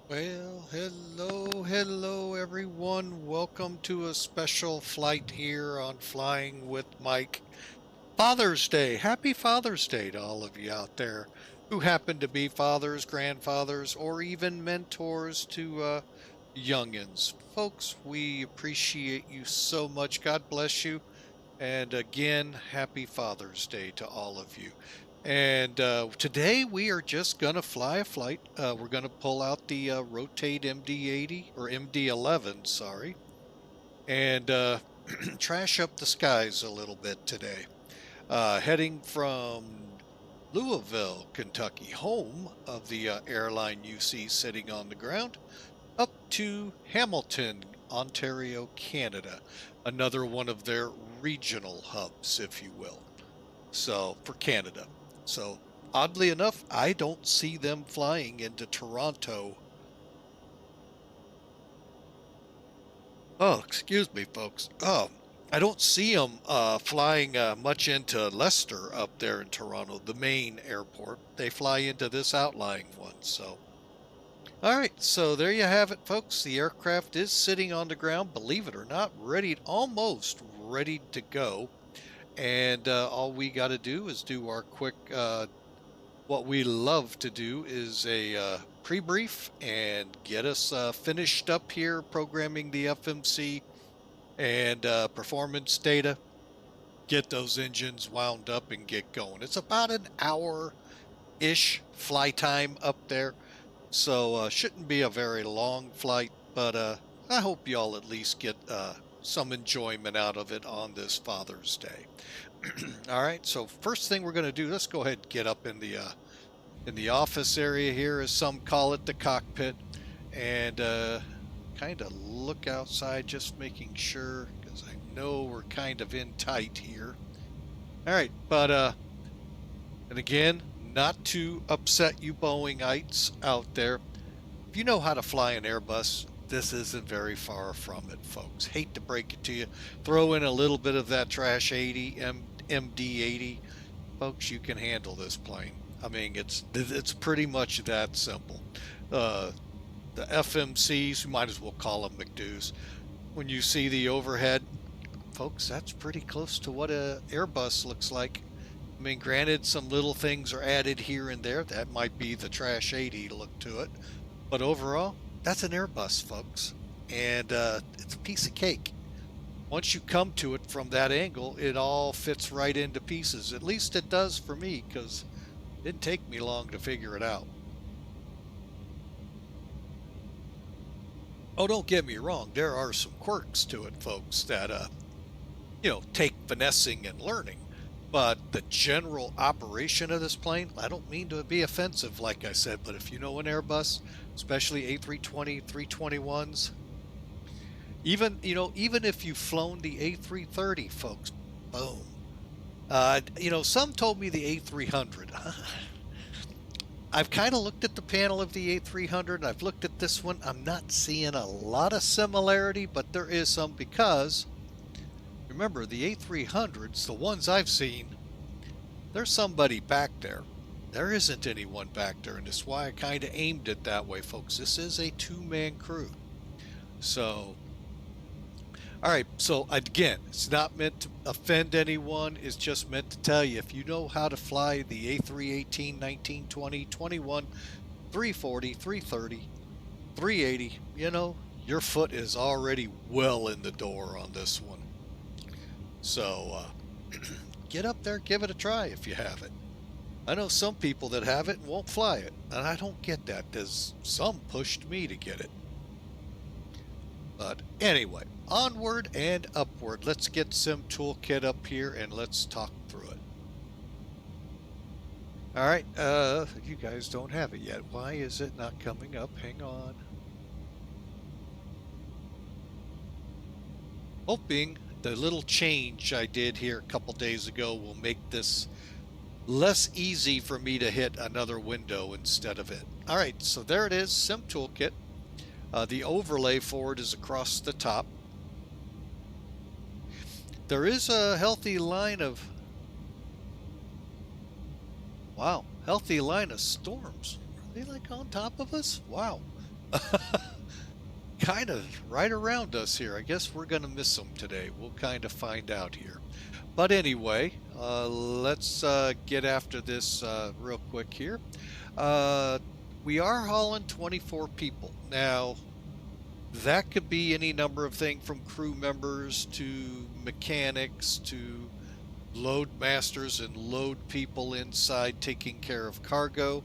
Well, hello everyone. Welcome to a special flight here on Flying with Mike. Father's Day. Happy Father's Day to all of you out there who happen to be fathers, grandfathers, or even mentors to youngins. Folks, we appreciate you so much. God bless you. And again, happy Father's Day to all of you. And today we are just going to fly a flight. We're going to pull out the Rotate MD-80 or MD-11, sorry, and trash up the skies a little bit today. Heading from Louisville, Kentucky, home of the airline you see sitting on the ground, up to Hamilton, Ontario, Canada, another one of their regional hubs, if you will. So for Canada. So oddly enough, I don't see them flying into Toronto. Oh, excuse me, folks. I don't see them flying much into Leicester up there in Toronto, the main airport. They fly into this outlying one. So all right, so there you have it, folks. The aircraft is sitting on the ground, believe it or not, almost ready to go. And all we got to do is do our quick, what we love to do is a pre-brief and get us finished up here programming the FMC and performance data, get those engines wound up and get going. It's about an hour-ish fly time up there. So shouldn't be a very long flight, but I hope y'all at least get some enjoyment out of it on this Father's Day. All right, so first thing we're going to do, let's go ahead and get up in the office area here, as some call it, the cockpit, and kind of look outside, just making sure, because I know we're kind of in tight here. All right, but and again, not to upset you Boeingites out there, if you know how to fly an Airbus, this isn't very far from it, folks. Hate to break it to you. Throw in a little bit of that trash 80, MD-80. Folks, you can handle this plane. I mean, it's pretty much that simple. The FMCs, you might as well call them McDoos. When you see the overhead, folks, that's pretty close to what a Airbus looks like. I mean, granted, some little things are added here and there. That might be the trash 80 look to it. But overall, that's an Airbus, folks. And it's a piece of cake. Once you come to it from that angle, it all fits right into pieces. At least it does for me, because it didn't take me long to figure it out. Oh, don't get me wrong. There are some quirks to it, folks, that, take finessing and learning. But the general operation of this plane, I don't mean to be offensive, like I said, but if you know an Airbus, especially A320, 321s, even if you've flown the A330, folks, boom. Some told me the A300. I've kind of looked at the panel of the A300. I've looked at this one. I'm not seeing a lot of similarity, but there is some, because remember, the A300s, the ones I've seen, there's somebody back there. There isn't anyone back there, and that's why I kind of aimed it that way, folks. This is a two-man crew. So, all right, so again, it's not meant to offend anyone. It's just meant to tell you, if you know how to fly the A318, 19, 20, 21, 340, 330, 380, your foot is already well in the door on this one. So get up there, give it a try if you have it. I know some people that have it and won't fly it, and I don't get that, because some pushed me to get it. But anyway, onward and upward. Let's get Sim Toolkit up here and let's talk through it. All right, you guys don't have it yet. Why is it not coming up? Hang on. Hoping the little change I did here a couple days ago will make this less easy for me to hit another window instead of it. All right, so there it is, Sim Toolkit. The overlay for it is across the top. There is a healthy line of, healthy line of storms. Are they like on top of us? Wow. kind of right around us here. I guess we're going to miss them today. We'll kind of find out here. But anyway, let's get after this real quick here. We are hauling 24 people. Now, that could be any number of things from crew members to mechanics to load masters and load people inside taking care of cargo.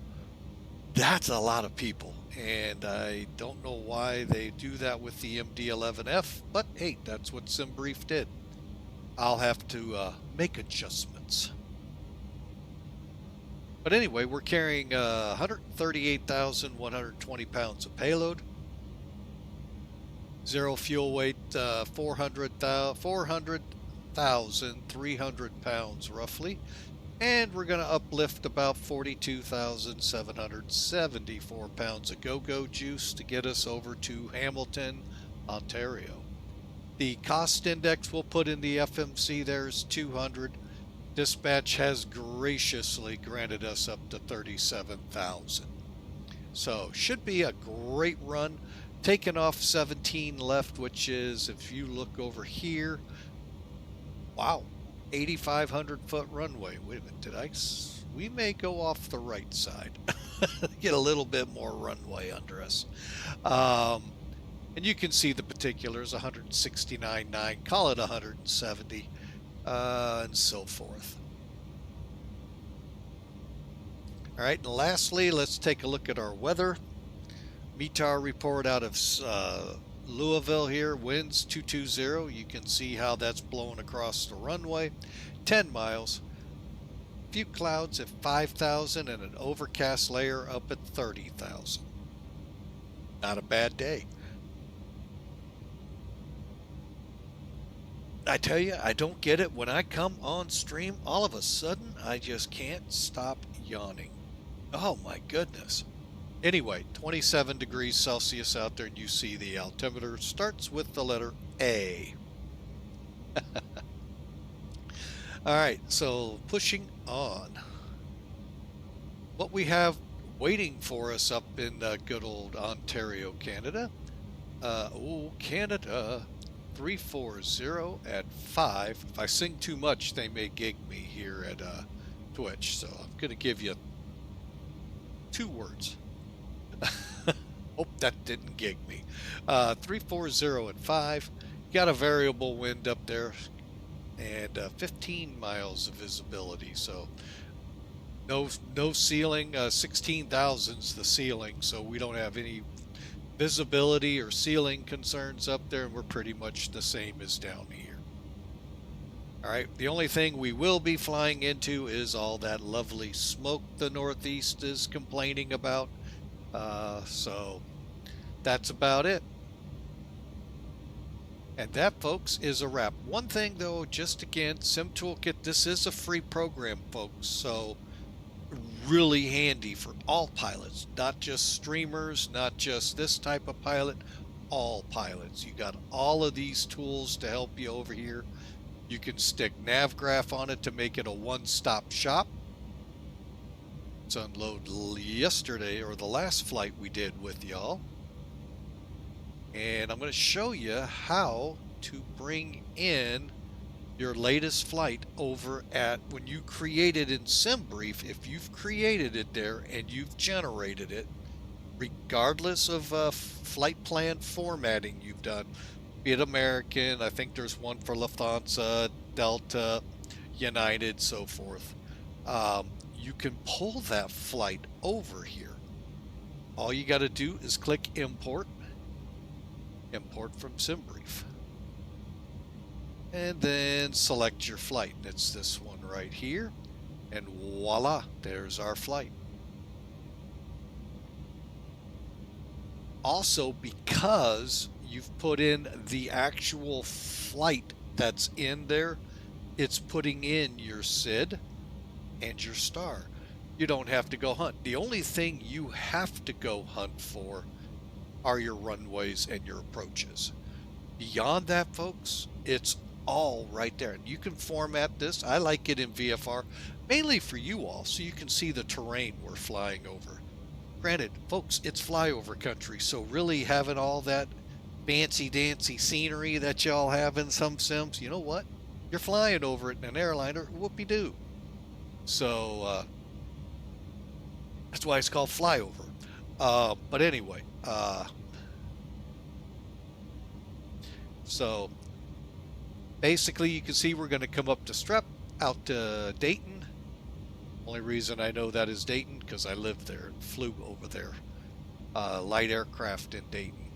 That's a lot of people, and I don't know why they do that with the MD-11F, but hey, that's what SimBrief did. I'll have to make adjustments. But anyway, we're carrying 138,120 pounds of payload. Zero fuel weight, 400,300 pounds roughly. And we're going to uplift about 42,774 pounds of go-go juice to get us over to Hamilton, Ontario. The cost index we'll put in the FMC there is 200. Dispatch has graciously granted us up to 37,000. So should be a great run. Taking off 17 left, which is, if you look over here, wow, 8,500 foot runway. Wait a minute, we may go off the right side. Get a little bit more runway under us. And you can see the particulars, 169.9, call it 170, and so forth. All right, and lastly, let's take a look at our weather. METAR report out of Louisville here, winds 220. You can see how that's blowing across the runway, 10 miles. A few clouds at 5,000 and an overcast layer up at 30,000. Not a bad day. I tell you, I don't get it. When I come on stream, all of a sudden, I just can't stop yawning. Oh my goodness. Anyway, 27 degrees Celsius out there, and you see the altimeter starts with the letter A. All right, so pushing on. What we have waiting for us up in good old Ontario, Canada. Canada, 340 at 5. If I sing too much, they may gig me here at Twitch, so I'm going to give you 2 words. Hope that didn't gig me. 340 at 5. Got a variable wind up there and 15 miles of visibility. So no ceiling. 16,000's the ceiling, so we don't have any visibility or ceiling concerns up there, and we're pretty much the same as down here. All right, the only thing we will be flying into is all that lovely smoke the Northeast is complaining about. So that's about it. And that, folks, is a wrap. One thing, though, just again, Sim Toolkit, this is a free program, folks, so really handy for all pilots, not just streamers, not just this type of pilot, all pilots. You got all of these tools to help you over here. You can stick NavGraph on it to make it a one-stop shop. Unload yesterday, or the last flight we did with y'all, and I'm going to show you how to bring in your latest flight over at, when you create it in SimBrief, if you've created it there and you've generated it, regardless of flight plan formatting you've done, be it American, I think there's one for Lufthansa, Delta, United, so forth. You can pull that flight over here. All you got to do is click import from SimBrief, and then select your flight. And it's this one right here, and voila, there's our flight. Also, because you've put in the actual flight that's in there, it's putting in your SID and your star. You don't have to go hunt. The only thing you have to go hunt for are your runways and your approaches. Beyond that, folks, it's all right there. And you can format this. I like it in VFR, mainly for you all, so you can see the terrain we're flying over. Granted, folks, it's flyover country, so really having all that fancy dancy scenery that y'all have in some sims, you know what? You're flying over it in an airliner, whoopee-doo. So that's why it's called flyover. But anyway, so basically you can see we're going to come up to STREP, out to Dayton. Only reason I know that is Dayton because I lived there and flew over there. Light aircraft in Dayton.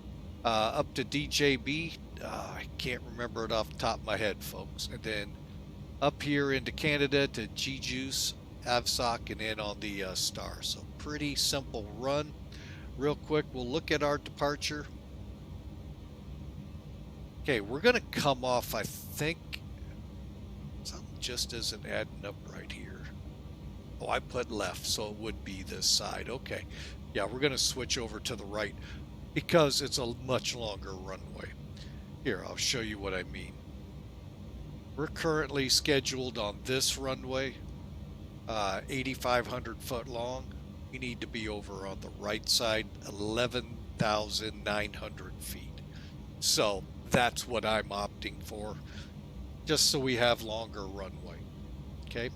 Up to DJB, I can't remember it off the top of my head, folks. And then up here into Canada to GGUCE, AVSOX, and then on the STAR. So pretty simple run. Real quick, we'll look at our departure. Okay, we're going to come off, I think, something just isn't adding up right here. Oh, I put left, so it would be this side. Okay. Yeah, we're going to switch over to the right because it's a much longer runway. Here, I'll show you what I mean. We're currently scheduled on this runway, 8,500 foot long. We need to be over on the right side, 11,900 feet. So that's what I'm opting for, just so we have longer runway. Okay.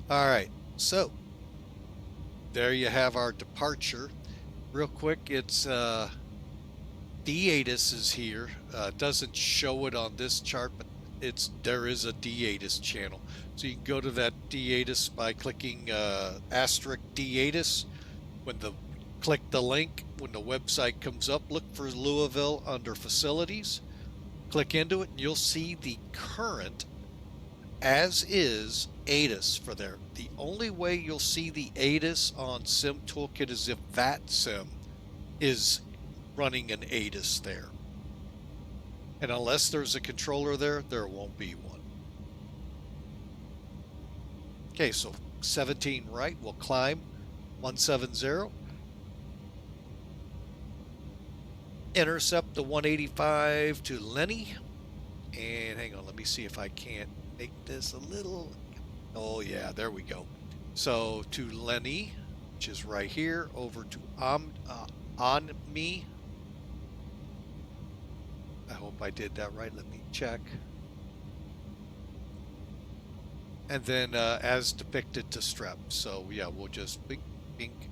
All right. So there you have our departure. Real quick, it's D-ATIS is here. Doesn't show it on this chart, but there is a D-ATIS channel. So you can go to that D-ATIS by clicking asterisk D-ATIS. Click the link, when the website comes up, look for Louisville under facilities. Click into it and you'll see the current as is ATIS for there. The only way you'll see the ATIS on Sim Toolkit is if VATSIM is running an ATIS there. And unless there's a controller there, there won't be one. Okay, so 17 right, we'll climb 170. Intercept the 185 to Lenny. And hang on, let me see if I can't make this a little. Oh yeah, there we go. So to Lenny, which is right here, over to Onmi. I hope I did that right. Let me check. And then as depicted to STREP. So yeah, we'll just bink, bink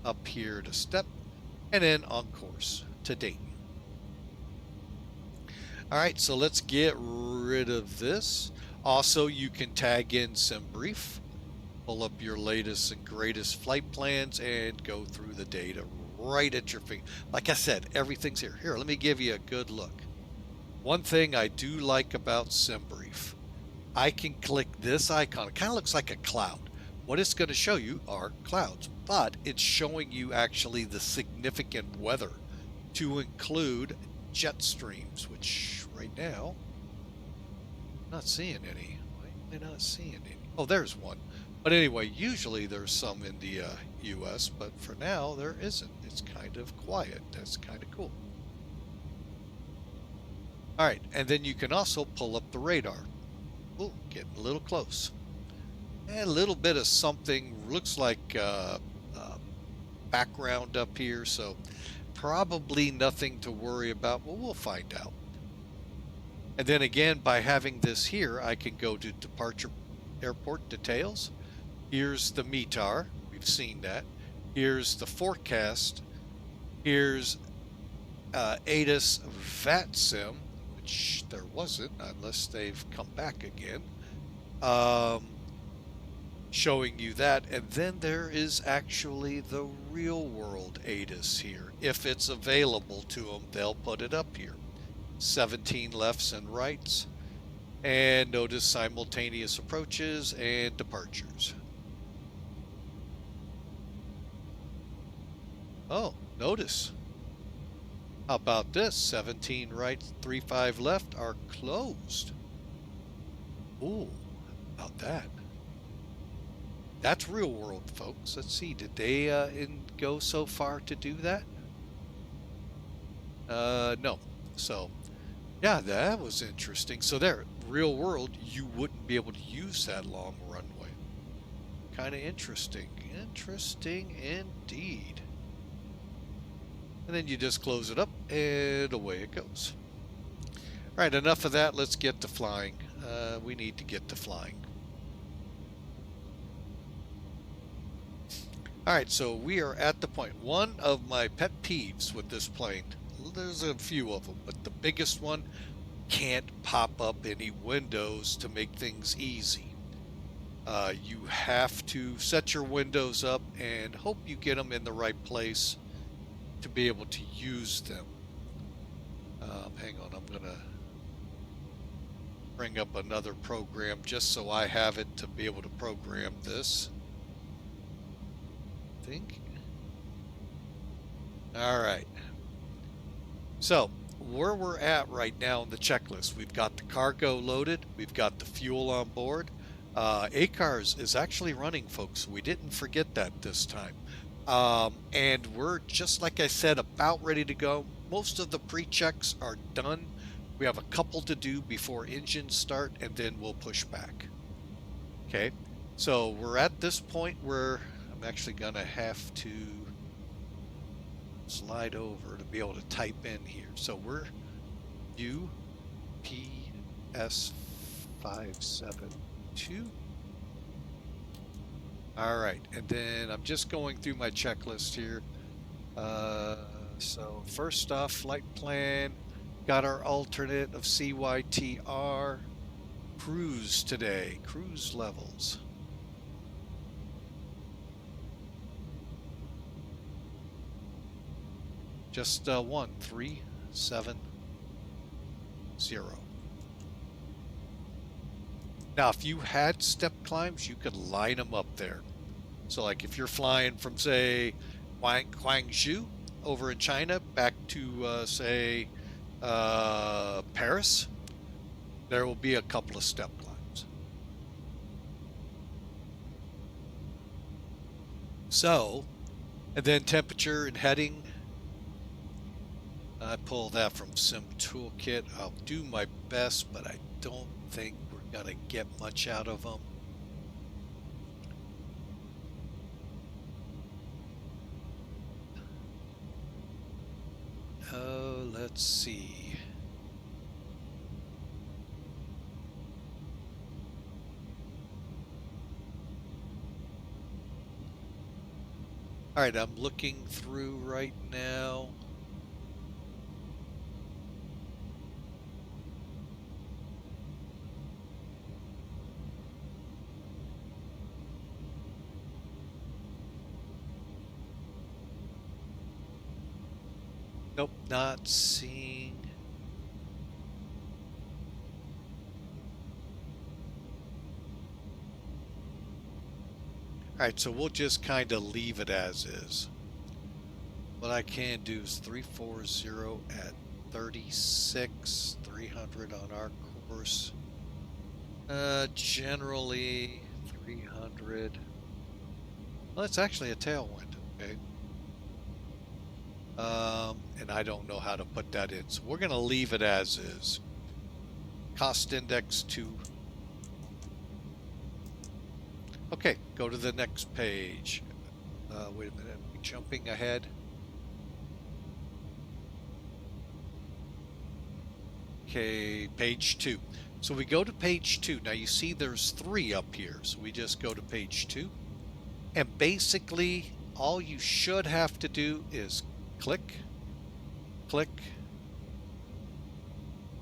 up here to STEP, and then on course to Dayton. All right, so let's get rid of this. Also, you can tag in SimBrief, pull up your latest and greatest flight plans, and go through the data right at your finger. Like I said, everything's here. Here, let me give you a good look. One thing I do like about SimBrief, I can click this icon. It kind of looks like a cloud. What it's going to show you are clouds, but it's showing you actually the significant weather, to include jet streams, which right now I'm not seeing any. Why am I not seeing any? Oh, there's one. But anyway, usually there's some in the US, but for now there isn't. It's kind of quiet. That's kind of cool. All right, and then you can also pull up the radar. Oh, getting a little close. And a little bit of something, looks like background up here, so probably nothing to worry about, but we'll find out. And then again, by having this here, I can go to departure airport details. Here's the METAR, we've seen that. Here's the forecast. Here's ATIS VATSIM, which there wasn't unless they've come back again. Showing you that, and then there is actually the real world ATIS here. If it's available to them, they'll put it up here. 17 lefts and rights, and notice simultaneous approaches and departures. Oh, notice. How about this? 17 right, 35 left are closed. Ooh, how about that? That's real world, folks. Let's see, did they go so far to do that? No. So, yeah, that was interesting. So there, real world, you wouldn't be able to use that long runway. Kind of interesting. Interesting indeed. And then you just close it up and away it goes. All right, enough of that. Let's get to flying. We need to get to flying. All right, so we are at the point. One of my pet peeves with this plane, there's a few of them, but the biggest one, can't pop up any windows to make things easy. You have to set your windows up and hope you get them in the right place to be able to use them. Hang on, I'm gonna bring up another program just so I have it to be able to program this. I think. All right. So where we're at right now in the checklist, we've got the cargo loaded, we've got the fuel on board. ACARS is actually running, folks. We didn't forget that this time. And we're, just like I said, about ready to go. Most of the pre-checks are done. We have a couple to do before engines start, and then we'll push back. Okay, so we're at this point where I'm actually gonna have to slide over to be able to type in here. So we're UPS 572. All right, and then I'm just going through my checklist here. So first off, flight plan, got our alternate of CYTR, cruise today, cruise levels. Just 1370. Now, if you had step climbs, you could line them up there. So like if you're flying from, say, Guangzhou over in China back to, say, Paris, there will be a couple of step climbs. So, and then temperature and heading, I pull that from Sim Toolkit. I'll do my best, but I don't think we're gonna get much out of them. Oh, let's see. All right, I'm looking through right now. Nope, not seeing. All right, so we'll just kind of leave it as is. What I can do is 340 at 36, 300 on our course. Generally 300. Well, it's actually a tailwind, okay? And I don't know how to put that in, so we're going to leave it as is. Cost index 2. Okay, go to the next page. Wait a minute, I'm jumping ahead. Okay, page 2. So we go to page 2. Now you see there's 3 up here, so we just go to page 2. And basically, all you should have to do is click, click,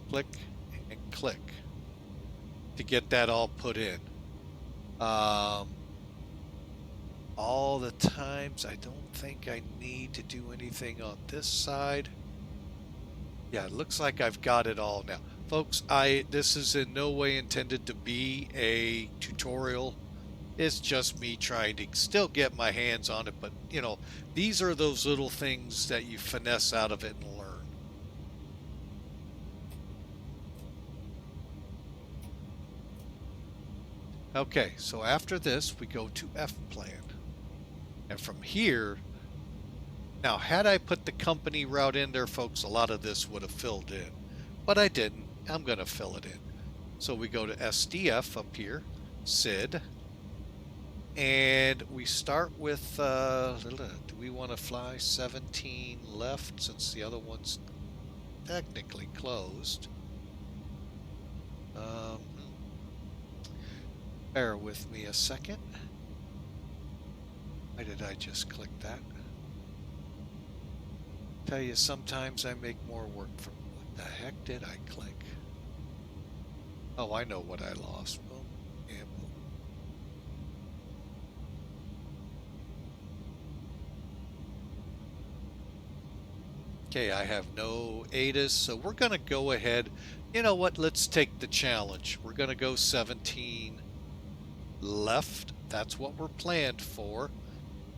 click, and click to get that all put in. All the times, I don't think I need to do anything on this side. Yeah, it looks like I've got it all now. Folks, this is in no way intended to be a tutorial. It's just me trying to still get my hands on it, but you know, these are those little things that you finesse out of it and learn. Okay, so after this, we go to F plan. And from here, now had I put the company route in there, folks, a lot of this would have filled in. But I didn't. I'm going to fill it in. So we go to SDF up here, SID. And we start with, do we want to fly 17 left since the other one's technically closed? Bear with me a second. Why did I just click that? Tell you, sometimes I make more work from what the heck did I click? Oh, I know what I lost. Boom and boom. Okay, I have no ADAs, so we're going to go ahead. You know what? Let's take the challenge. We're going to go 17 left. That's what we're planned for.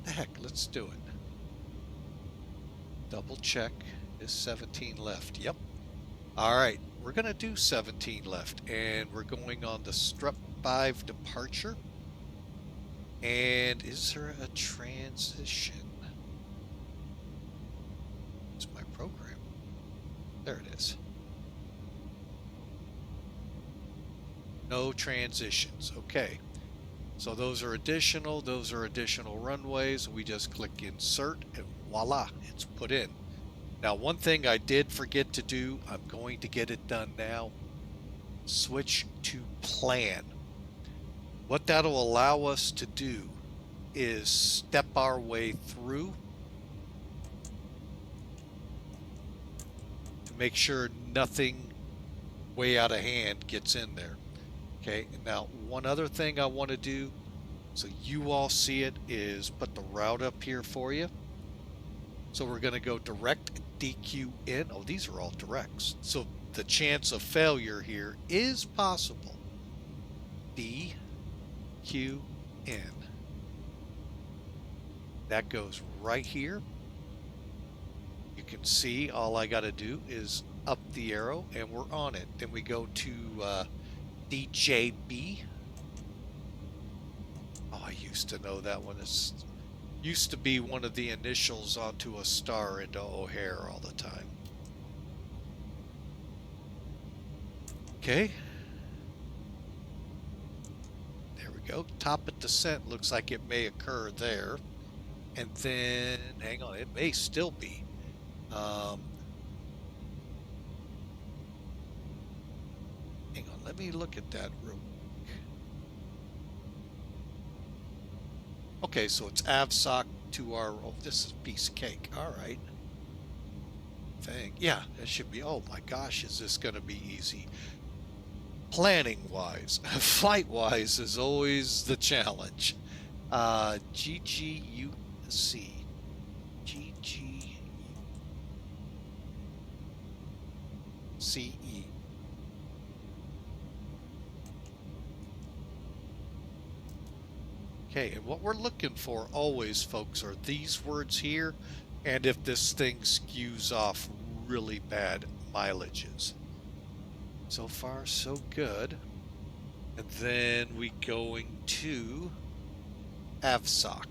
The heck, let's do it. Double check. Is 17 left? Yep. All right, we're going to do 17 left, and we're going on the STREP 5 departure. And is there a transition? It's my program. There it is. No transitions. Okay. So those are additional runways. We just click insert and voila, it's put in. Now, one thing I did forget to do, I'm going to get it done now. Switch to plan. What that'll allow us to do is step our way through to make sure nothing way out of hand gets in there. Okay, now one other thing I want to do so you all see it is put the route up here for you. So we're going to go direct DQN. Oh, these are all directs. So the chance of failure here is possible. DQN. That goes right here. You can see all I got to do is up the arrow and we're on it. Then we go to DJB. Oh, I used to know that one. It's used to be one of the initials onto a star into O'Hare all the time. Okay. There we go. Top of descent looks like it may occur there. And then, hang on, it may still be. Hang on, let me look at that real quick. Okay, so it's AVSOX to our, oh, this is a piece of cake. All right. Yeah, it should be, oh my gosh, is this going to be easy? Planning-wise, flight-wise is always the challenge. GGUCE. GGUCE. Okay, and what we're looking for always, folks, are these words here, and if this thing skews off really bad mileages. So far, so good. And then we going to AVSOX.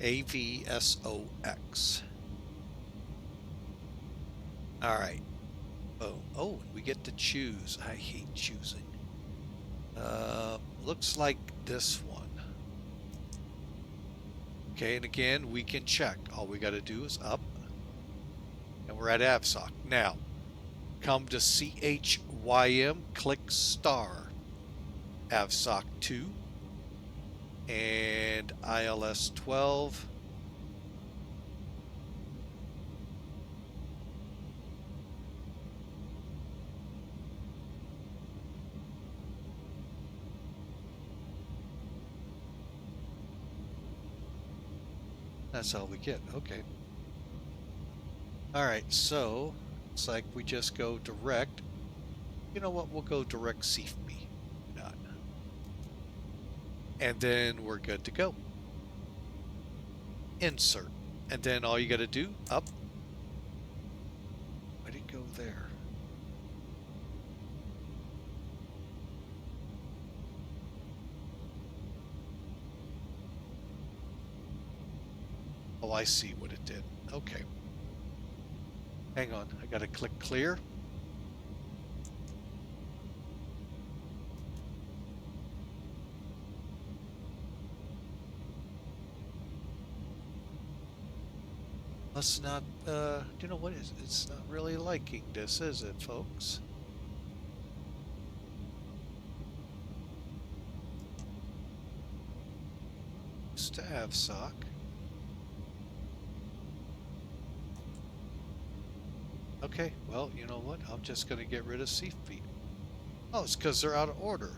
AVSOX. All right. Oh, we get to choose. I hate choosing. Looks like this one. Okay, and again, we can check. All we got to do is up. And we're at AVSOX. Now, come to CYHM, click star. AVSOX 2. And ILS 12. That's all we get. Okay. All right, so it's like we just go direct. You know what? We'll go direct CFB. Not. And then we're good to go. Insert. And then all you got to do, up. Why did it go there? Oh, I see what it did. Okay. Hang on, I gotta click clear. Must not, you know what is, it's not really liking this, is it, folks? To AVSOX. Okay, well, you know what? I'm just going to get rid of seat feet. Oh, it's because they're out of order.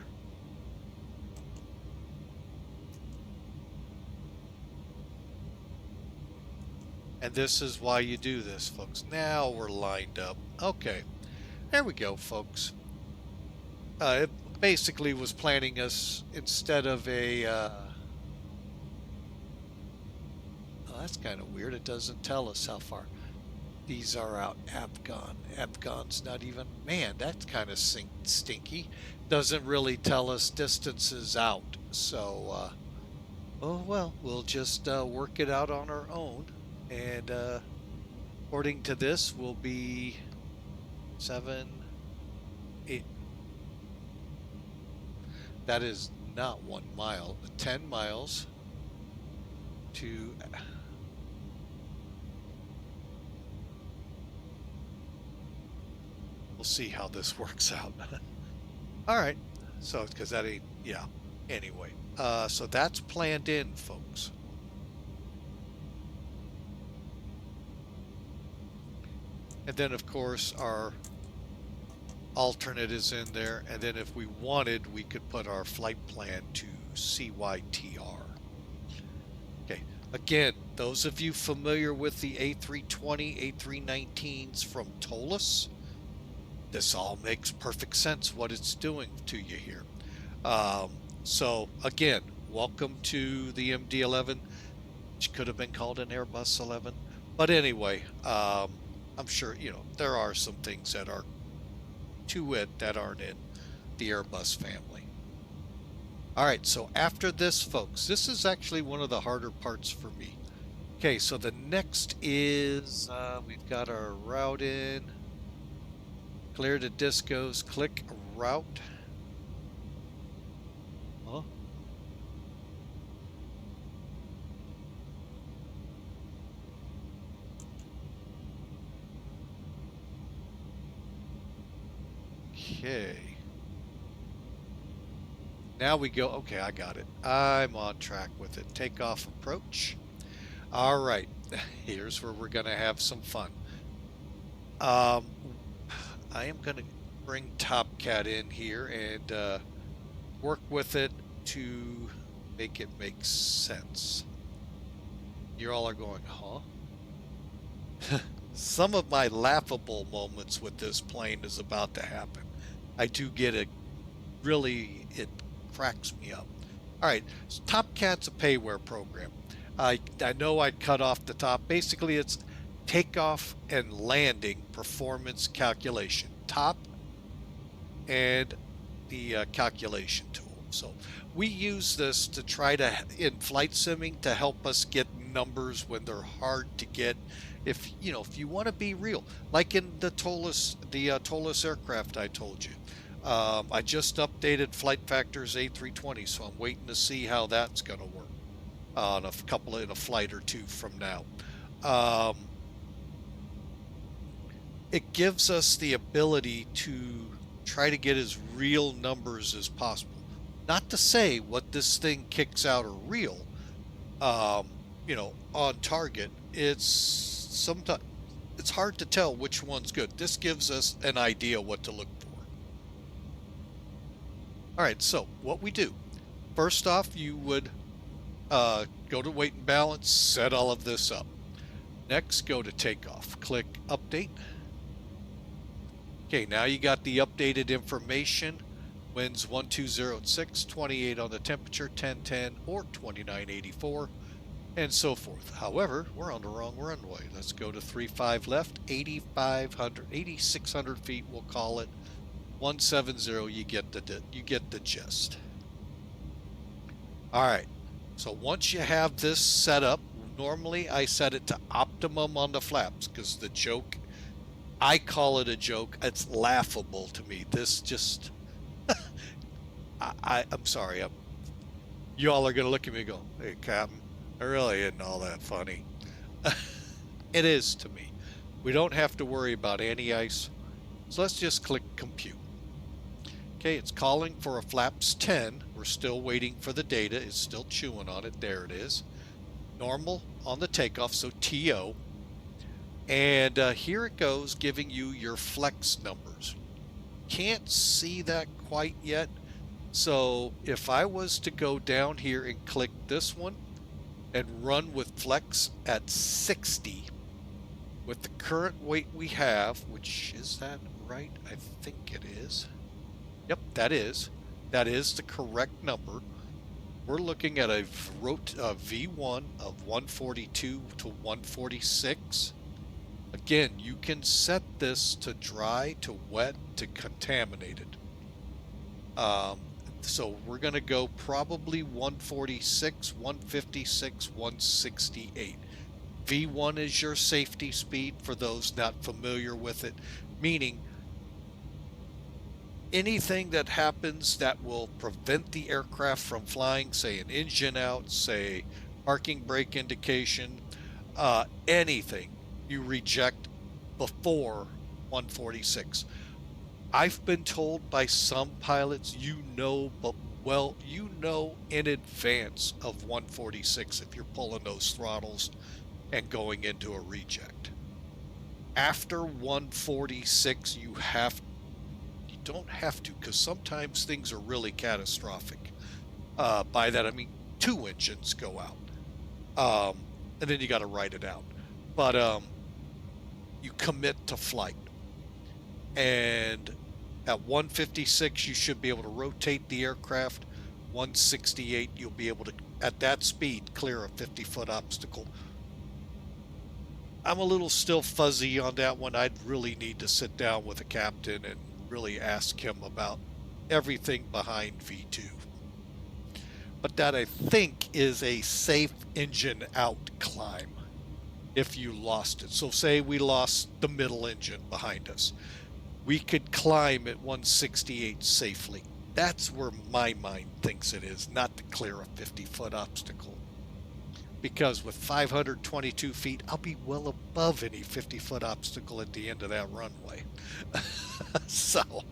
And this is why you do this, folks. Now we're lined up. Okay, there we go, folks. It basically was planning us instead of a... oh, that's kind of weird. It doesn't tell us how far. These are out Afghan. Afghan's not even... Man, that's kind of stinky. Doesn't really tell us distances out. So, oh well, we'll just work it out on our own. And according to this, will be 7, 8. That is not 1 mile. 10 miles to... We'll see how this works out. All right. So, because that ain't... Yeah. Anyway. So that's planned in, folks. And then, of course, our alternate is in there. And then if we wanted, we could put our flight plan to CYTR. Okay. Again, those of you familiar with the A320, A319s from Tolis, this all makes perfect sense what it's doing to you here. So, again, welcome to the MD-11, which could have been called an Airbus 11. But anyway, I'm sure, you know, there are some things that are to it that aren't in the Airbus family. All right, so after this, folks, this is actually one of the harder parts for me. Okay, so the next is, we've got our route in. Clear to discos, click route. Huh? Okay. Now we go, okay, I got it. I'm on track with it. Takeoff approach. All right, here's where we're gonna have some fun. I am going to bring TopCat in here and work with it to make it make sense. You all are going, huh? Some of my laughable moments with this plane is about to happen. I do get it. Really, it cracks me up. All right, so TopCat's a payware program. I know I cut off the top. Basically, it's takeoff and landing performance calculation, top and the calculation tool. So we use this to try to, in flight simming, to help us get numbers when they're hard to get. If you know, if you want to be real, like in the Tolis aircraft I told you, I just updated flight factors A320, so I'm waiting to see how that's going to work on in a flight or two from now. It gives us the ability to try to get as real numbers as possible. Not to say what this thing kicks out are real, you know, on target. Sometimes it's hard to tell which one's good. This gives us an idea what to look for. All right, so what we do, first off, you would go to weight and balance, set all of this up. Next, go to takeoff, click update. Okay, now you got the updated information. Winds 1206, 28 on the temperature, 1010 or 2984, and so forth. However, we're on the wrong runway. Let's go to 35 left, 8,600 feet, we'll call it 170. You get the gist. All right. So once you have this set up, normally I set it to optimum on the flaps because the joke I call it a joke. It's laughable to me. This just, I'm sorry. You all are going to look at me and go, hey, Captain, it really isn't all that funny. It is to me. We don't have to worry about anti-ice. So let's just click compute. Okay, it's calling for a flaps 10. We're still waiting for the data. It's still chewing on it. There it is. Normal on the takeoff, so TO. And here it goes, giving you your flex numbers. Can't see that quite yet. So if I was to go down here and click this one and run with flex at 60, with the current weight we have, which is that right? I think it is. Yep, that is the correct number. We're looking at a V1 of 142 to 146. Again, you can set this to dry, to wet, to contaminated. So we're going to go probably 146, 156, 168. V1 is your safety speed for those not familiar with it, meaning anything that happens that will prevent the aircraft from flying, say an engine out, say parking brake indication, anything you reject before 146. I've been told by some pilots, you know in advance of 146 if you're pulling those throttles and going into a reject. After 146, you don't have to, because sometimes things are really catastrophic. By that I mean 2 engines go out, and then you got to write it out. But you commit to flight, and at 156 you should be able to rotate the aircraft. 168 you'll be able to, at that speed, clear a 50-foot obstacle. I'm a little still fuzzy on that one. I'd really need to sit down with a captain and really ask him about everything behind V2. But that, I think, is a safe engine out climb if you lost it. So say we lost the middle engine behind us. We could climb at 168 safely. That's where my mind thinks it is, not to clear a 50-foot obstacle. Because with 522 feet, I'll be well above any 50-foot obstacle at the end of that runway. So,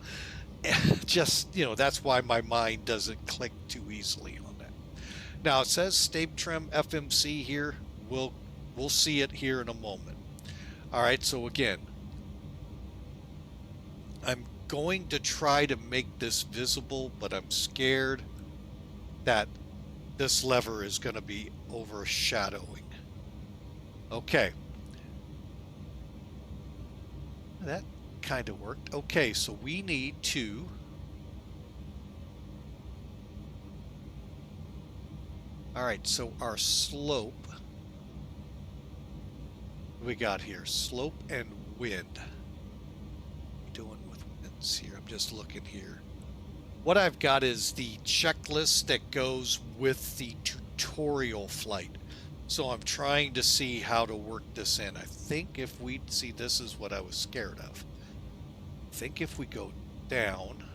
just, that's why my mind doesn't click too easily on that. Now, it says Stab Trim FMC here. We'll see it here in a moment. All right, so again, I'm going to try to make this visible, but I'm scared that this lever is going to be overshadowing. Okay. That kind of worked. Okay, so we need to all right, so our slope, we got here slope and wind. What are we doing with winds here? I'm just looking here. What I've got is the checklist that goes with the tutorial flight. So I'm trying to see how to work this in. I think if we see, this is what I was scared of. I think if we go down,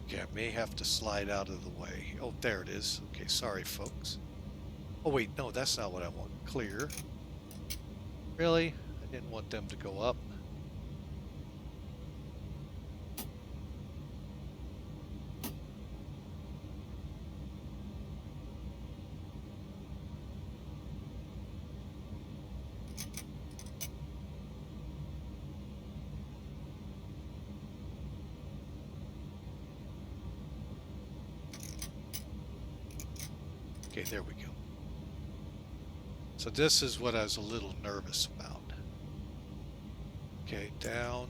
okay, I may have to slide out of the way. Oh, there it is. Okay, sorry, folks. Oh, wait, no, that's not what I want. Clear. Really? I didn't want them to go up. Okay, there we go. So this is what I was a little nervous about. Okay, down.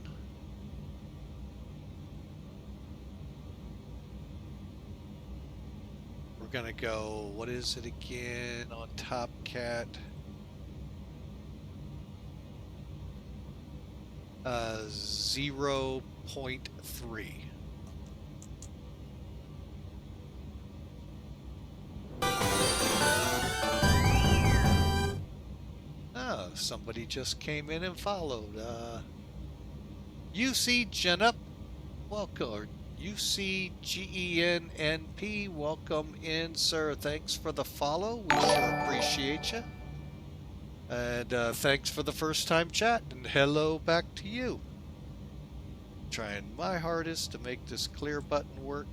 We're gonna go, what is it again on Top Cat? 0.3. somebody just came in and followed. UC Genup, welcome. Or UCGENNP, welcome in, sir. Thanks for the follow. We sure appreciate you. And thanks for the first time chat. And hello back to you. Trying my hardest to make this clear button work.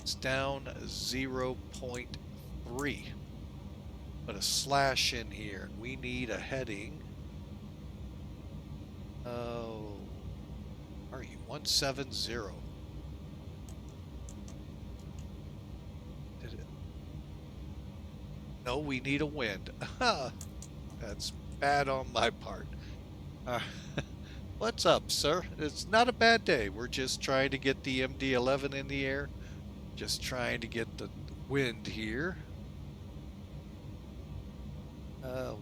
It's down 0.3. Put a slash in here. We need a heading. Oh, are you 170? Did it? No, we need a wind. That's bad on my part. What's up, sir? It's not a bad day. We're just trying to get the MD-11 in the air. Just trying to get the wind here.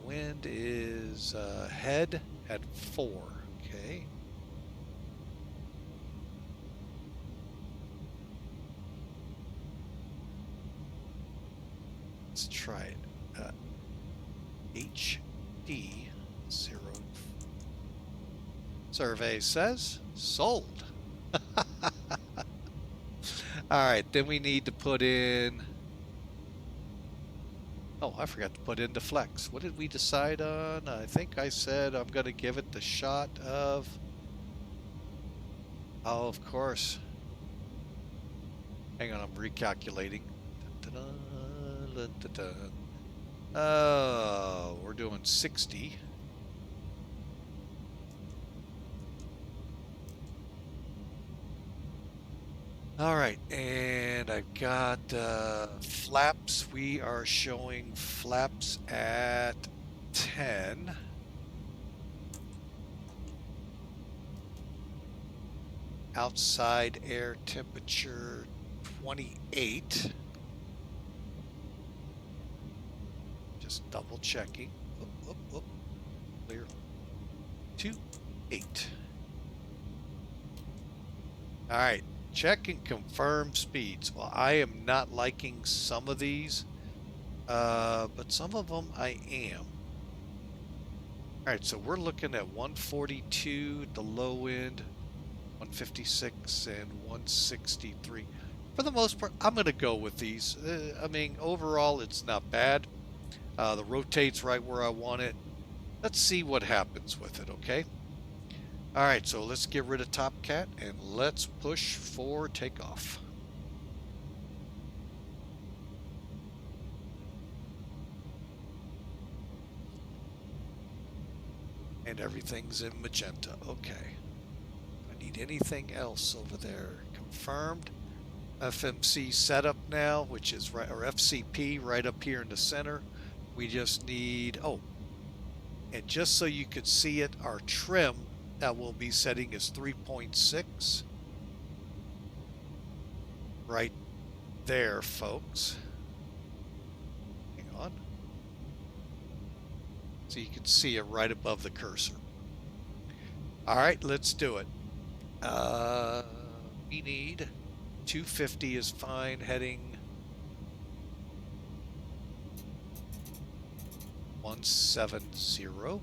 Wind is head at 4. Okay. Let's try it. HD 0. Survey says sold. All right, then we need to put in. Oh, I forgot to put in the flex. What did we decide on? I think I said I'm going to give it the shot of. Oh, of course. Hang on, I'm recalculating. Oh, we're doing 60. All right, and I've got flaps. We are showing flaps at 10. Outside air temperature 28. Just double checking. Clear. 28. All right. Check and confirm speeds. Well, I am not liking some of these, but some of them I am. All right, so we're looking at 142 at the low end, 156 and 163. For the most part, I'm going to go with these. I mean, overall, it's not bad. The rotate's right where I want it. Let's see what happens with it, okay? All right, so let's get rid of Top Cat and let's push for takeoff. And everything's in magenta. Okay. Do I need anything else over there? Confirmed. FMC setup now, which is right, or FCP right up here in the center. We just need, oh, and just so you could see it, our trim that we'll be setting is 3.6. Right there, folks. Hang on. So you can see it right above the cursor. All right, let's do it. We need 250 is fine, heading 170.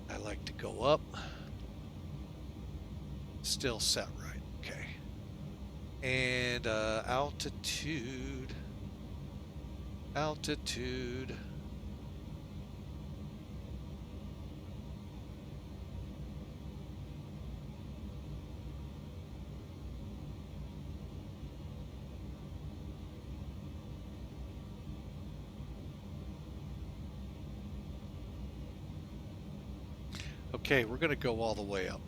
I like to go up. Still set right, okay. And altitude. Okay, we're going to go all the way up.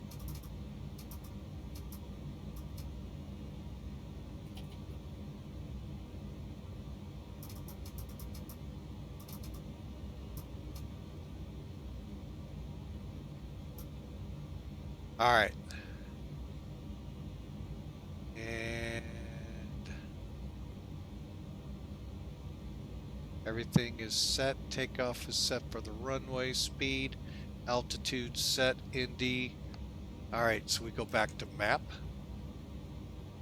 All right. And everything is set. Takeoff is set for the runway speed. Altitude set, ND. All right, so we go back to map.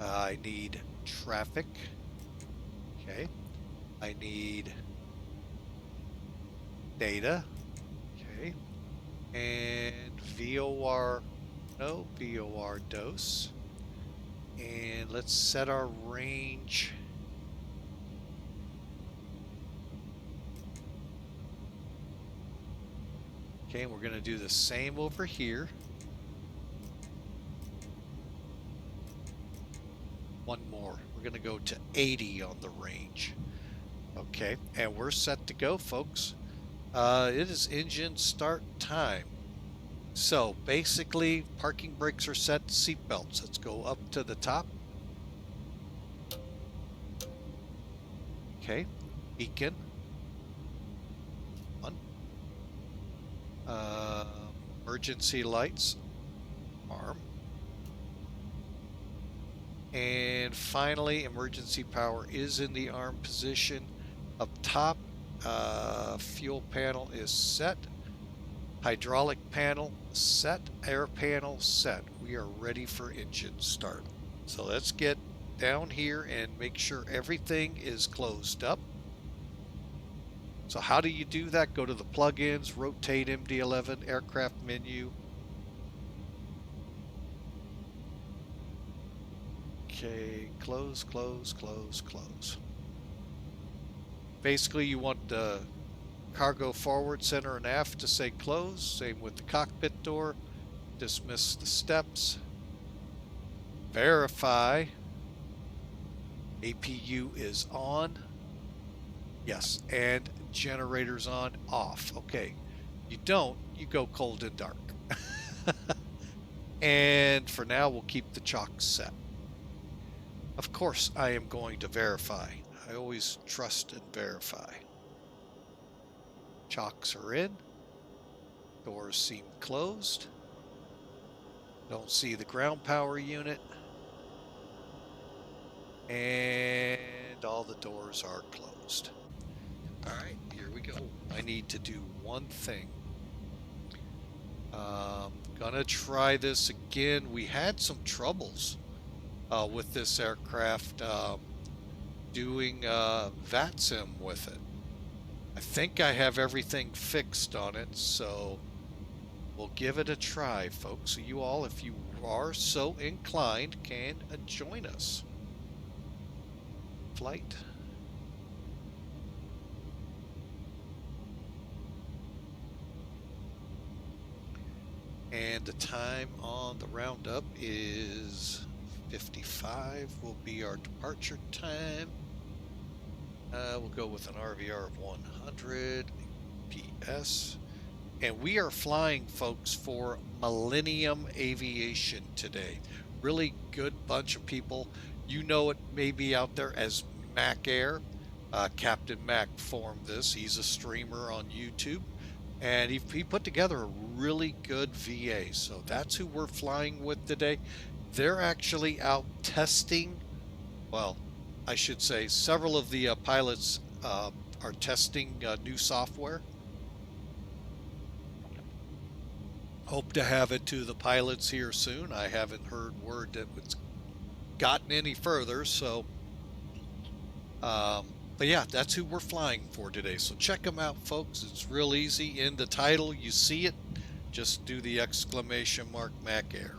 I need traffic. Okay. I need data. Okay. And VOR, no, VOR dose. And let's set our range. Okay, and we're going to do the same over here. One more. We're going to go to 80 on the range. Okay, and we're set to go, folks. It is engine start time. So basically, parking brakes are set, seat belts. Let's go up to the top. Okay, beacon. On. Emergency lights. Arm. And finally, emergency power is in the arm position. Up top, fuel panel is set. Hydraulic panel set. Air panel set. We are ready for engine start. So let's get down here and make sure everything is closed up. So how do you do that? Go to the plugins, rotate MD-11, aircraft menu. Okay, close, close, close, close. Basically, you want the cargo forward, center, and aft to say close. Same with the cockpit door. Dismiss the steps. Verify. APU is on. Yes, and generators on, off. Okay, you don't, you go cold and dark. And for now, we'll keep the chocks set. Of course, I am going to verify. I always trust and verify. Chocks are in. Doors seem closed. Don't see the ground power unit. And all the doors are closed. All right, here we go. I need to do one thing. Gonna try this again. We had some troubles with this aircraft doing VATSIM with it. I think I have everything fixed on it, so we'll give it a try, folks. So you all, if you are so inclined, can join us. Flight. And the time on the roundup is 55 will be our departure time. We'll go with an RVR of 100 PS. And we are flying, folks, for Millennium Aviation today. Really good bunch of people. You know it maybe out there as Mac Air. Captain Mac formed this. He's a streamer on YouTube. And he put together a really good VA. So that's who we're flying with today. They're actually out testing. Well, I should say several of the pilots are testing new software. Hope to have it to the pilots here soon. I haven't heard word that it's gotten any further. So, but yeah, that's who we're flying for today. So check them out, folks. It's real easy. In the title, you see it. Just do the exclamation mark Mac Air.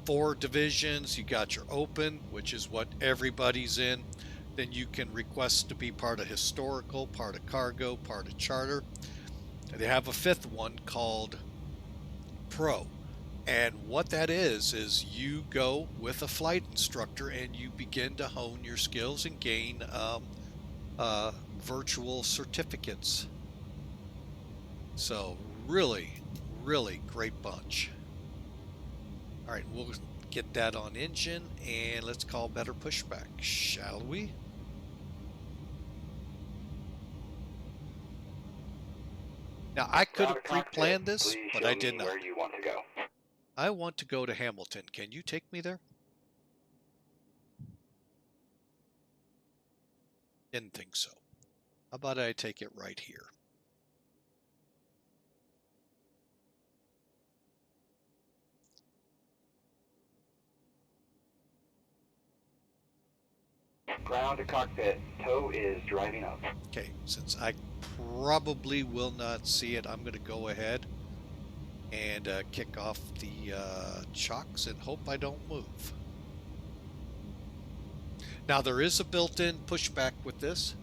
4 divisions. You got your open, which is what everybody's in. Then you can request to be part of historical, part of cargo, part of charter. They have a 5th one called Pro. And what that is you go with a flight instructor and you begin to hone your skills and gain virtual certificates. So really, really great bunch. All right, we'll get that on engine and let's call better pushback, shall we? Now, I could have pre-planned this, but I did not. Where you want to go. I want to go to Hamilton. Can you take me there? Didn't think so. How about I take it right here? Ground to cockpit. Tow is driving up. Okay, since I probably will not see it, I'm going to go ahead and kick off the chocks and hope I don't move. Now there is a built-in pushback with this.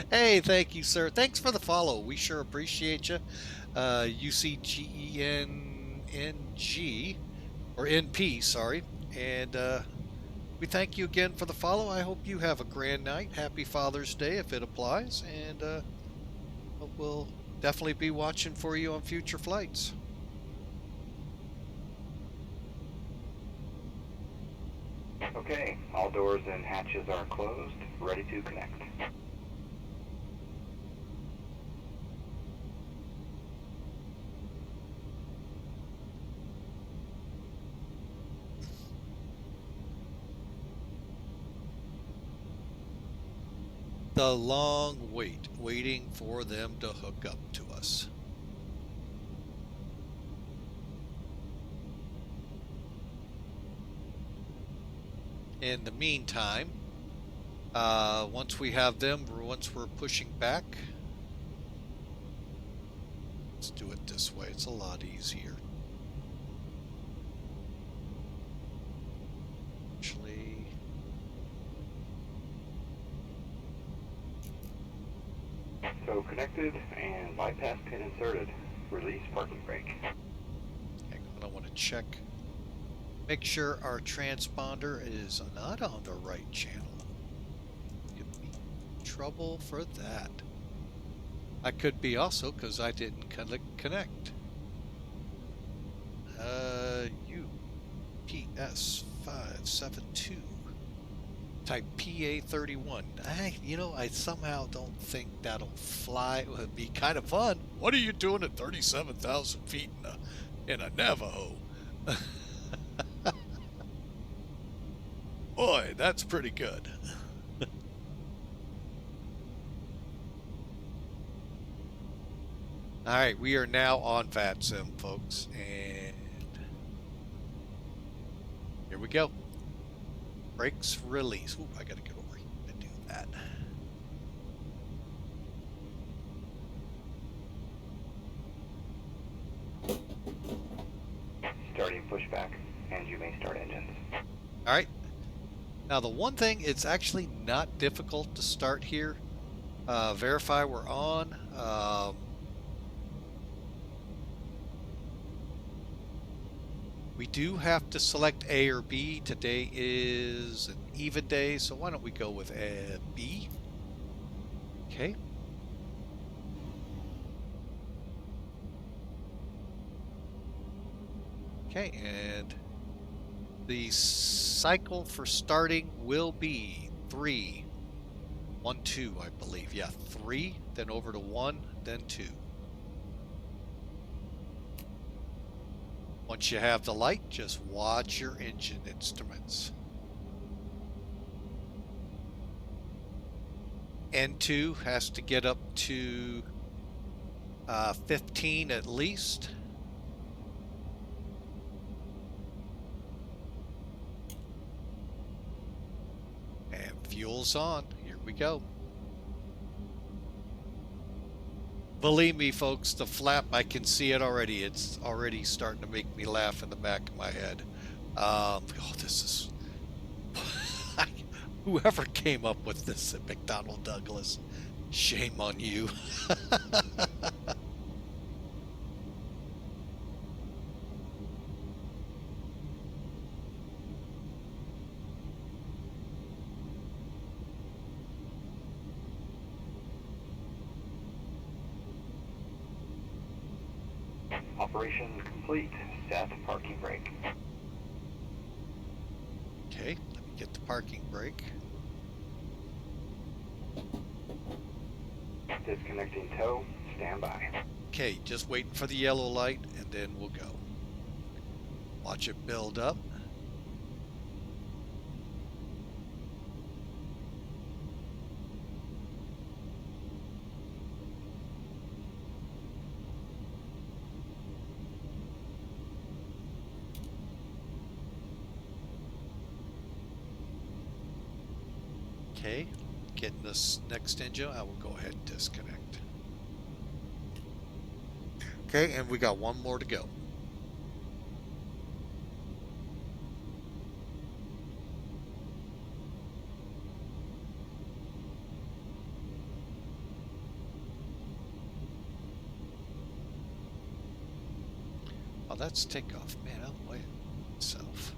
Hey, thank you, sir. Thanks for the follow. We sure appreciate you. UCGENNG, or NP, sorry. And we thank you again for the follow. I hope you have a grand night. Happy Father's Day if it applies. And we'll definitely be watching for you on future flights. Okay, all doors and hatches are closed, ready to connect. The long wait, waiting for them to hook up to us. In the meantime, once we have them, once we're pushing back, let's do it this way. It's a lot easier. Actually, So connected and bypass pin inserted. Release parking brake. hang on, I want to check. Make sure our transponder is not on the right channel. Give me trouble for that. I could be also because I didn't connect. UPS 572. Type PA31. I somehow don't think that'll fly. It would be kind of fun. What are you doing at 37,000 feet in a Navajo? Boy, that's pretty good. All right, we are now on VATSIM, folks, and here we go. Brakes release. Ooh, I gotta get over here and do that. Starting pushback, and you may start engines. All right. Now the one thing, it's actually not difficult to start here. Verify we're on. We do have to select A or B. Today is an even day, so why don't we go with B? Okay. Okay, and the cycle for starting will be 3, 1, 2, I believe. Yeah, 3, then over to 1, then 2. Once you have the light, just watch your engine instruments. N2 has to get up to 15 at least. And fuel's on. Here we go. Believe me, folks, the flap, I can see it already. It's already starting to make me laugh in the back of my head. Oh, this is... Whoever came up with this at McDonnell Douglas, shame on you. Operation complete. Set parking brake. Okay, let me get the parking brake. Disconnecting tow. Stand by. Okay, just waiting for the yellow light and then we'll go. Watch it build up. Okay, getting this next engine, I will go ahead and disconnect. Okay, and we got one more to go. Oh, that's takeoff. Man, I'm way myself.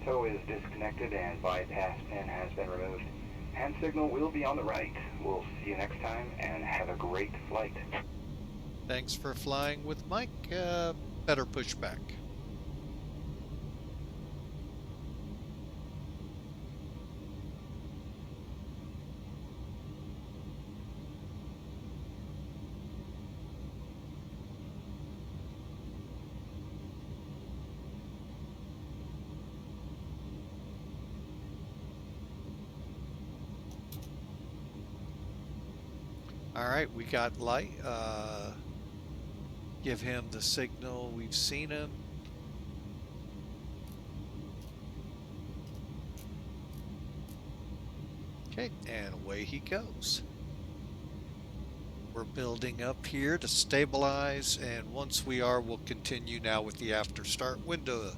Tow is disconnected and bypass pin has been removed. Hand signal will be on the right. We'll see you next time and have a great flight. Thanks for flying with Mike. Better pushback. All right, we got light. Give him the signal. We've seen him. Okay, and away he goes. We're building up here to stabilize, and once we are, we'll continue now with the after start window.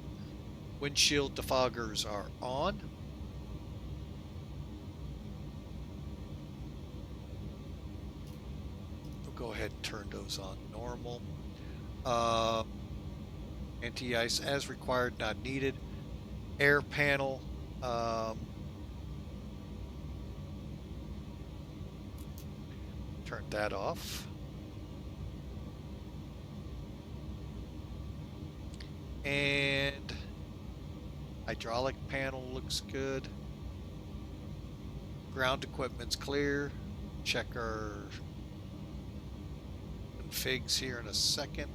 Windshield defoggers are on. We'll go ahead and turn those on normal. Anti-ice as required, not needed. Air panel. Turn that off. And hydraulic panel looks good. Ground equipment's clear. Check our configs here in a second.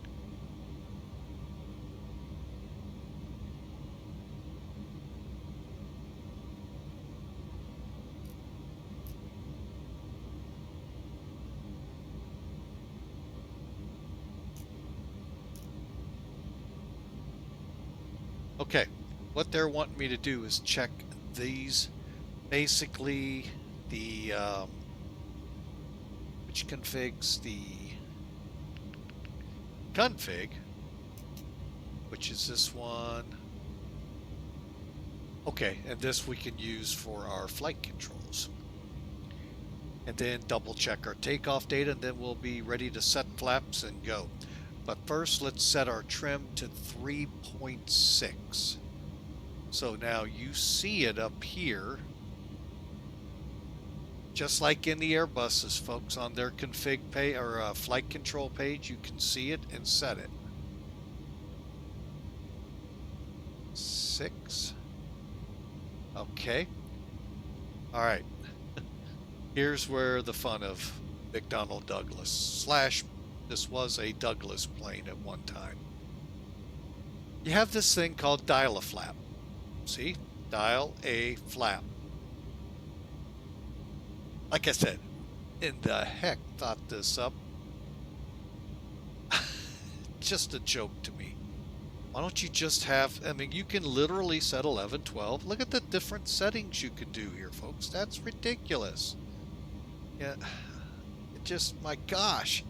Okay, what they're wanting me to do is check these. Basically, the which configs the config, which is this one. Okay, and this we can use for our flight controls. And then double check our takeoff data, and then we'll be ready to set flaps and go. But first, let's set our trim to 3.6. So now you see it up here, just like in the Airbuses, folks, on their config page or flight control page, you can see it and set it. 6. Okay. All right. Here's where the fun of McDonnell Douglas / this was a Douglas plane at one time. You have this thing called dial a flap. See? Dial a flap. Like I said, in the heck thought this up? Just a joke to me. Why don't you just have, I mean, you can literally set 11, 12. Look at the different settings you can do here, folks. That's ridiculous. Yeah, it just, my gosh.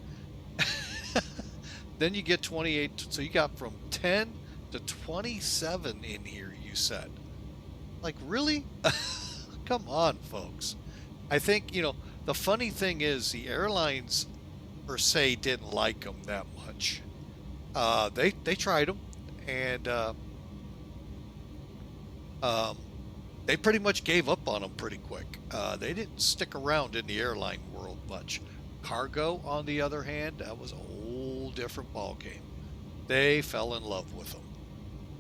Then you get 28, so you got from 10 to 27 in here, you said. Like, really? Come on, folks. I think, you know, the funny thing is the airlines per se didn't like them that much. They tried them, and they pretty much gave up on them pretty quick. They didn't stick around in the airline world much. Cargo, on the other hand, that was a whole different ball game. They fell in love with them,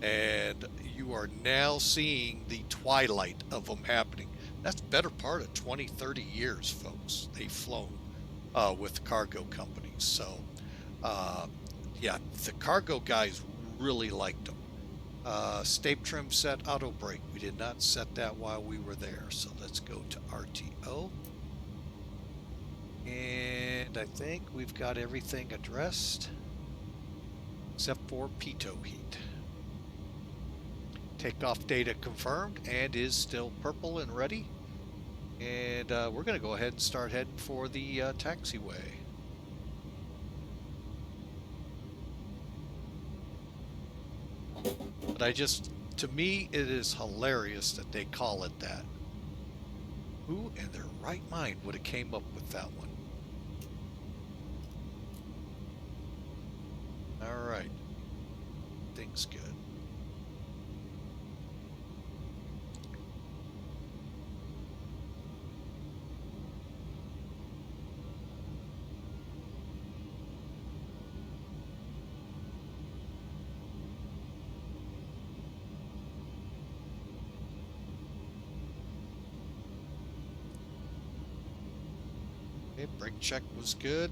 and you are now seeing the twilight of them happening. That's the better part of 20, 30 years, folks. They've flown with cargo companies. So, yeah, the cargo guys really liked them. Stape trim set auto brake. We did not set that while we were there. So let's go to RTO. And I think we've got everything addressed except for pitot heat. Takeoff data confirmed and is still purple and ready. And we're going to go ahead and start heading for the taxiway. But to me, it is hilarious that they call it that. Who in their right mind would have came up with that one? All right. Things good. Okay, brake check was good.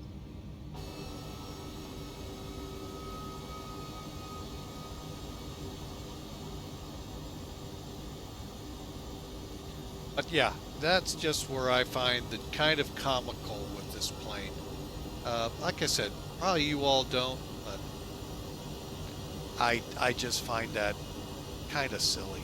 But yeah, that's just where I find the kind of comical with this plane. Like I said, probably you all don't, but I just find that kind of silly.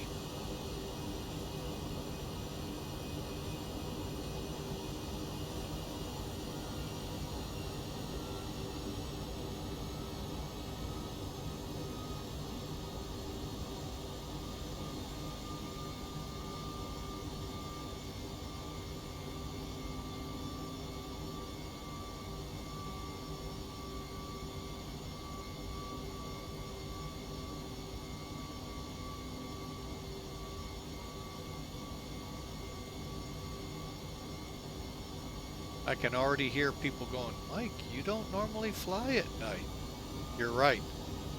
I can already hear people going, Mike, you don't normally fly at night. You're right.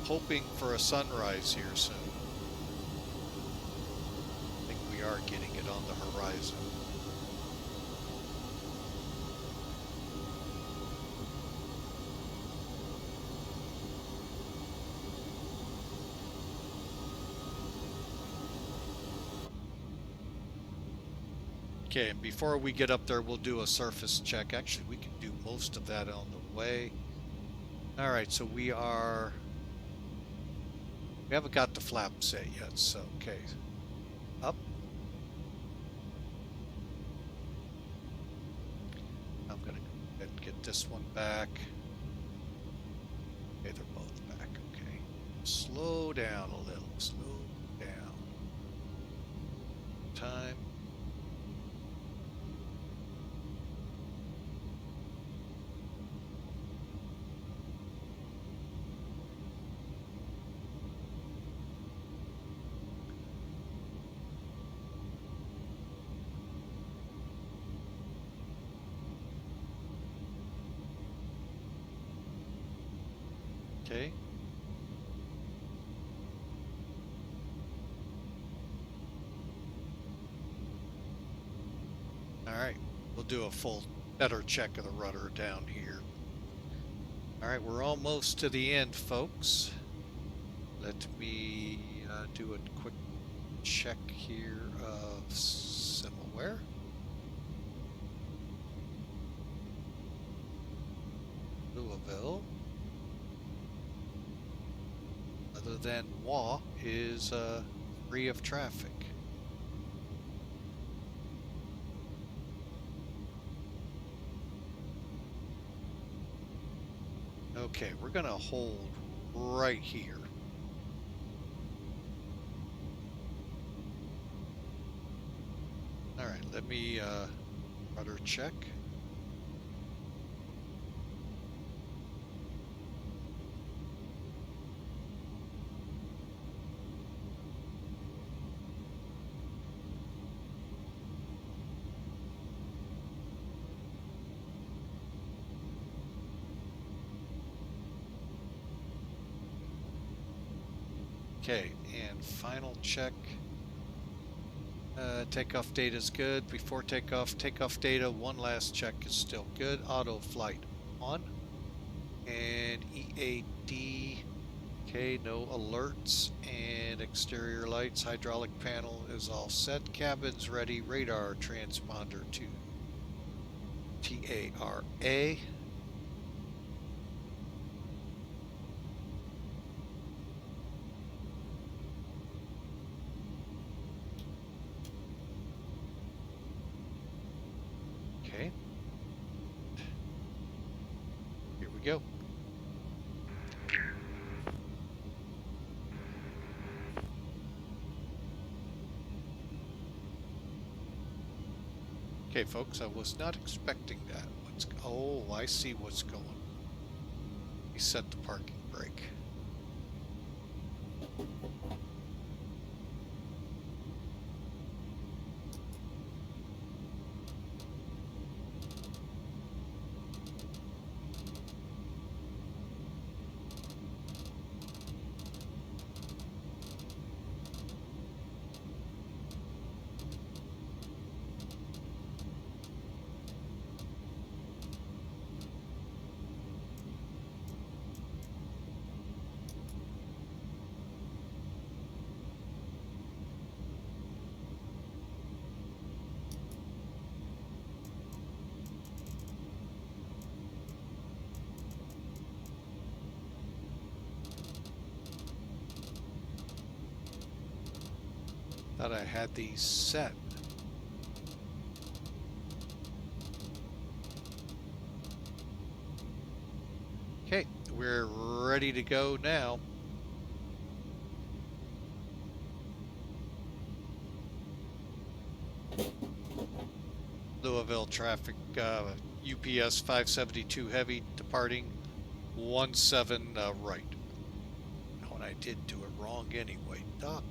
Hoping for a sunrise here soon. I think we are getting it on the horizon. Okay, and before we get up there, we'll do a surface check. Actually, we can do most of that on the way. All right, so we haven't got the flap set yet, so, okay. Up. I'm gonna go ahead and get this one back. Okay, they're both back, okay. Slow down a little, slow down. Time. Okay. All right, we'll do a better check of the rudder down here. All right, we're almost to the end, folks. Let me do a quick check here of SimAware. Louisville. Other than WA is free of traffic. Okay, we're gonna hold right here. All right, let me rudder check. Okay, and final check. Takeoff data is good. Before takeoff data, one last check is still good. Auto flight on. And EAD, okay, no alerts. And exterior lights, hydraulic panel is all set. Cabin's ready. Radar transponder to TARA. Okay, folks, I was not expecting that. Oh, I see what's going on. He set the parking brake. Thought I had these set. Okay, we're ready to go now. Louisville traffic, UPS 572 heavy departing 17 right. Oh, and I did do it wrong anyway. Doggone.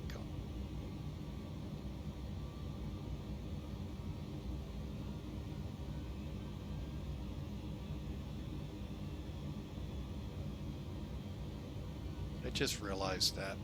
I just realized that.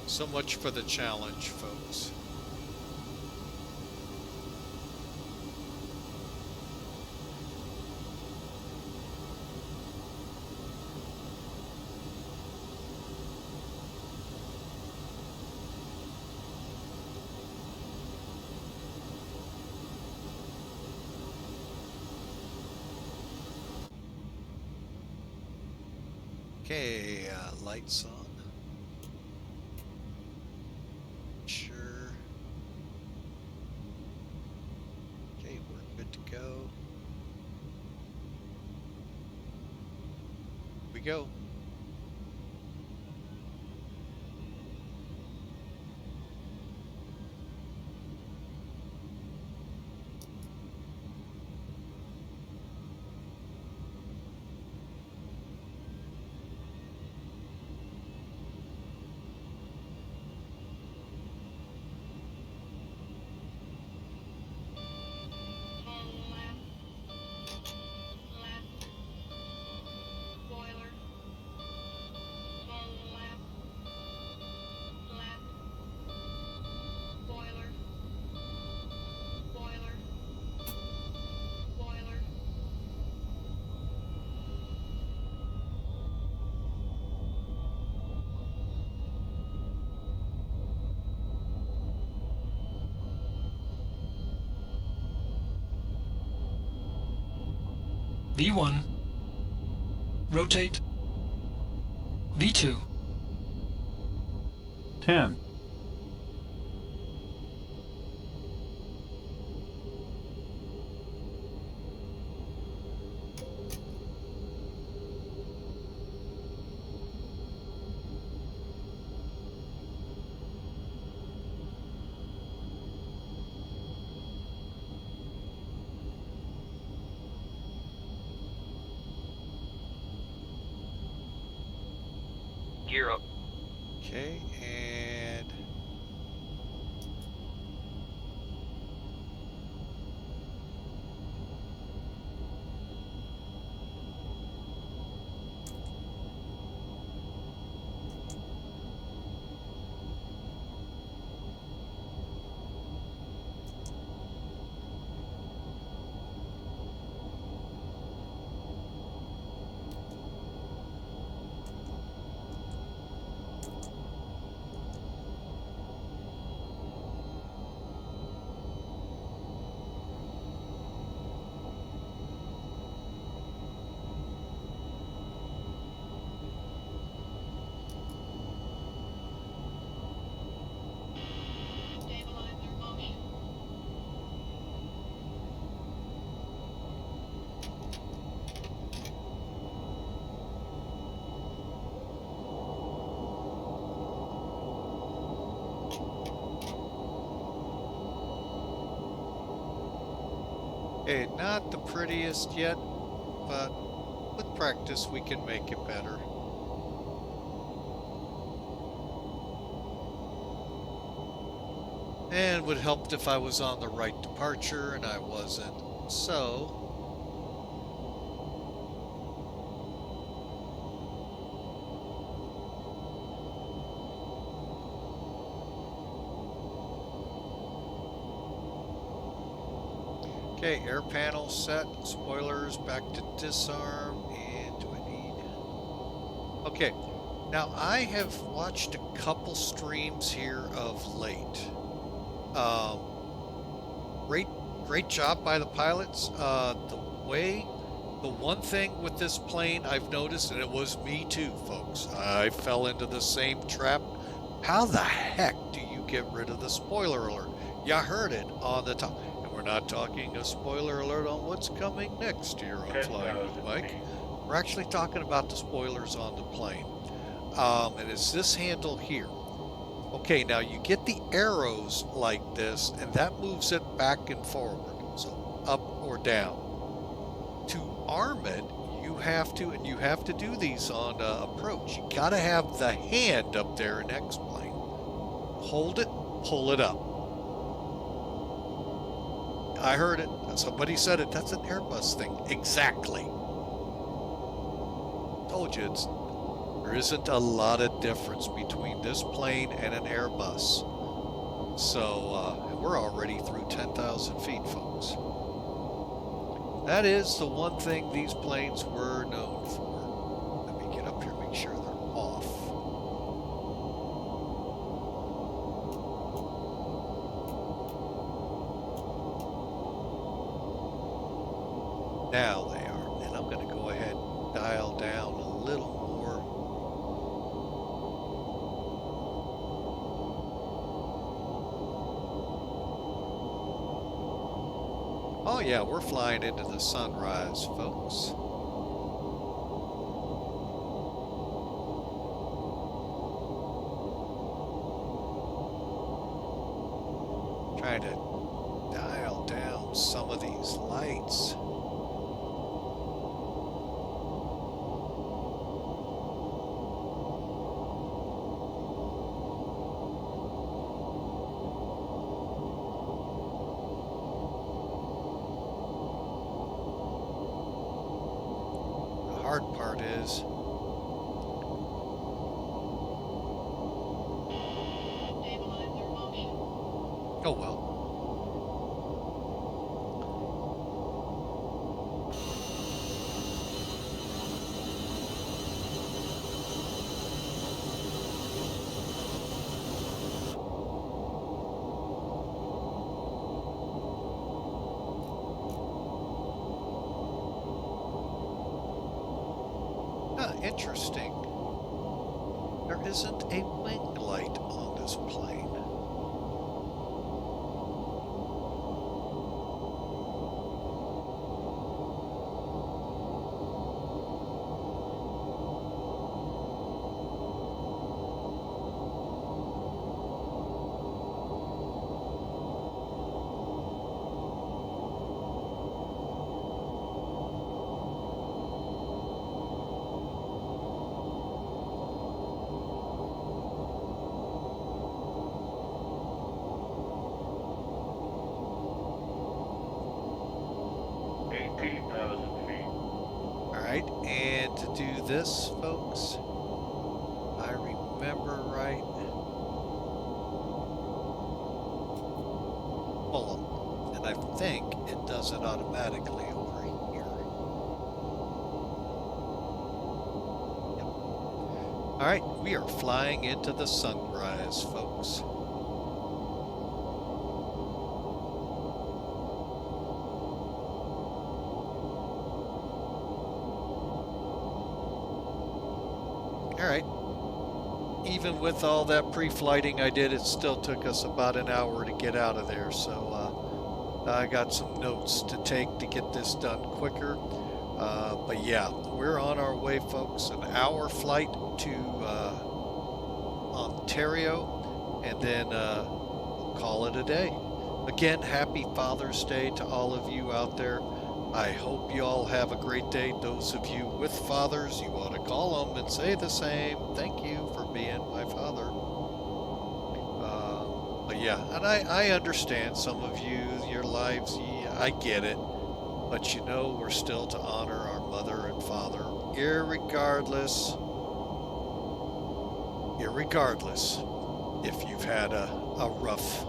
So much for the challenge, folks. Okay, lights on. Sure. Okay, we're good to go. Here we go. V1, rotate, V2, 10, gear up. Okay, and Okay, not the prettiest yet, but with practice we can make it better. And would help if I was on the right departure, and I wasn't. So okay, air panel set, spoilers back to disarm, and do I need... Okay, now I have watched a couple streams here of late. Great job by the pilots. The one thing with this plane I've noticed, and it was me too, folks, I fell into the same trap. How the heck do you get rid of the spoiler alert? You heard it on the top. And we're not talking a spoiler alert on what's coming next here on Flying with Mike. We're actually talking about the spoilers on the plane. And it's this handle here. Okay, now you get the arrows like this, and that moves it back and forward, so up or down. To arm it, you have to, and you have to do these on approach. You gotta have the hand up there in X-plane. Hold it, pull it up. I heard it. Somebody said it. That's an Airbus thing. Exactly. Told you there isn't a lot of difference between this plane and an Airbus. So, and we're already through 10,000 feet, folks. That is the one thing these planes were known for. Let me get up here and make sure they're off. Now they are. And I'm going to go ahead and dial down a little more. Oh yeah, we're flying into the sunrise, folks. Trying to dial down some of these lights. Hard part is oh well. Interesting. There isn't a wing light on this plane. And to do this, folks, I remember right. Pull them, and I think it does it automatically over here. Yep. All right, we are flying into the sunrise, folks. Alright, even with all that pre-flighting I did, it still took us about an hour to get out of there, so I got some notes to take to get this done quicker. But yeah, we're on our way, folks. An hour flight to Ontario, and then we'll call it a day. Again, happy Father's Day to all of you out there. I hope you all have a great day. Those of you with fathers, you ought to call them and say the same. Thank you for being my father. But yeah, and I understand some of you, your lives, yeah, I get it. But you know, we're still to honor our mother and father, irregardless if you've had a rough,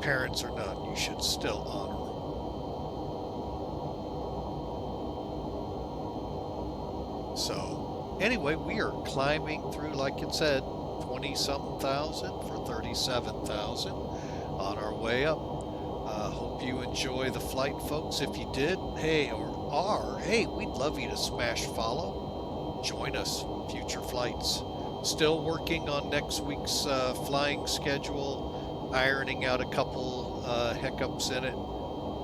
parents or not, you should still honor them. So anyway, we are climbing through, like it said, 20-something thousand for 37,000 on our way up. Hope you enjoy the flight, folks. If you did, hey, we'd love you to smash follow. Join us future flights. Still working on next week's flying schedule, ironing out a couple hiccups in it,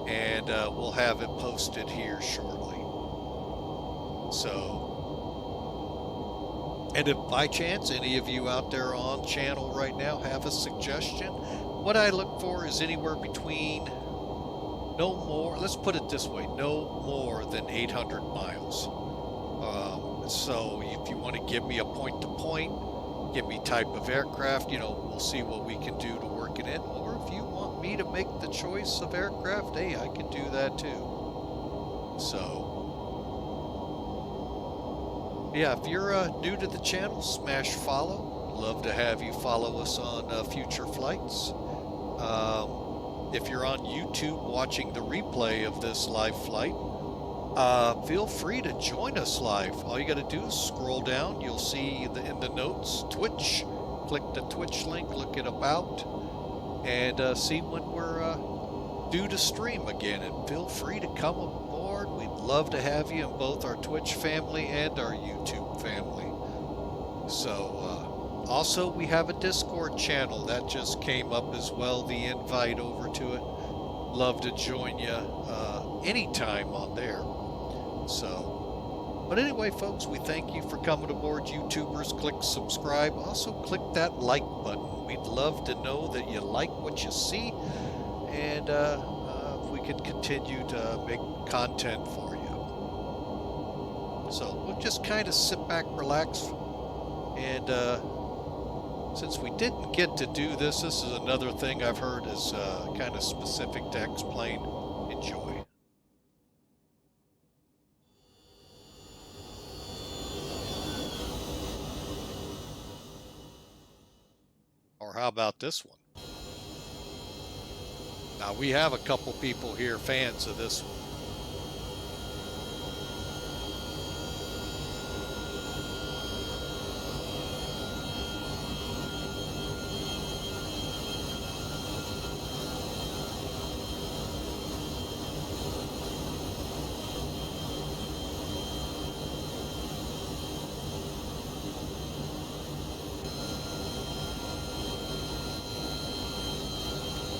and we'll have it posted here shortly. So, and if by chance any of you out there on channel right now have a suggestion, what I look for is anywhere between let's put it this way, no more than 800 miles. So if you want to give me a point-to-point, give me type of aircraft, we'll see what we can do to work it in. Or if you want me to make the choice of aircraft, hey, I can do that too. So, yeah, if you're new to the channel, smash follow. Love to have you follow us on future flights. If you're on YouTube watching the replay of this live flight, feel free to join us live. All you got to do is scroll down. You'll see in the notes, Twitch. Click the Twitch link, look it about, and see when we're due to stream again. And feel free to come aboard. We'd love to have you in both our Twitch family and our YouTube family. So, also, we have a Discord channel that just came up as well, the invite over to it. Love to join you anytime on there. So, but anyway, folks, we thank you for coming aboard, YouTubers. Click subscribe. Also, click that like button. We'd love to know that you like what you see, and if we could continue to make content for you. So, we'll just kind of sit back, relax, and since we didn't get to do this, this is another thing I've heard is kind of specific to X-Plane. Enjoy. Or how about this one? Now, we have a couple people here fans of this one.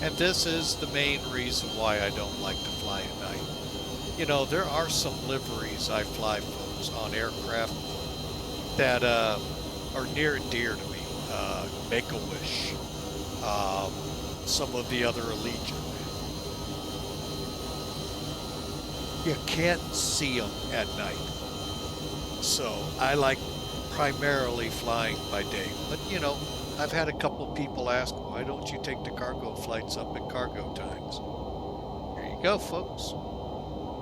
And this is the main reason why I don't like to fly at night. There are some liveries I fly, folks, on aircraft that are near and dear to me. Make-A-Wish, some of the other Allegiant. You can't see them at night. So I like primarily flying by day. But, I've had a couple people ask, why don't you take the cargo flights up at cargo times? There you go, folks. All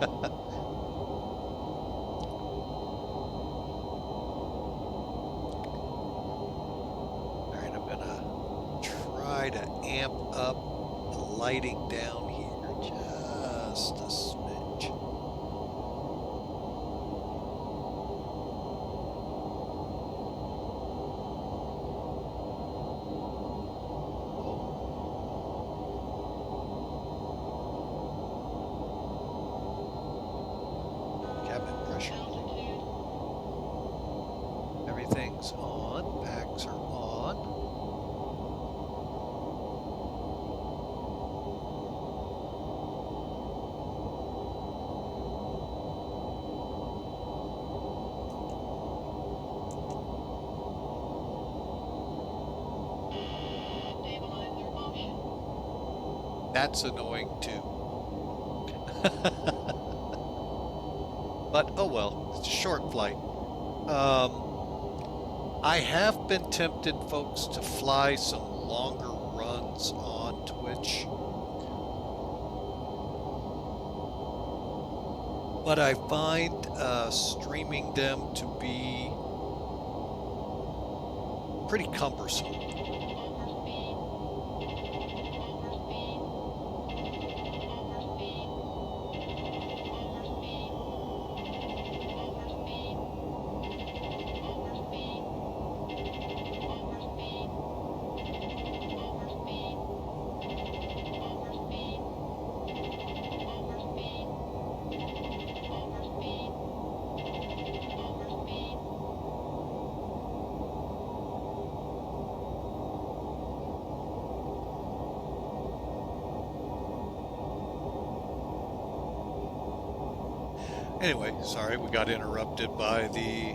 right, I'm going to try to amp up the lighting down here just a smidge. Everything's on, packs are on. That's annoying too. But oh well, it's a short flight. I have been tempted, folks, to fly some longer runs on Twitch. But I find streaming them to be pretty cumbersome. Anyway, sorry, we got interrupted by the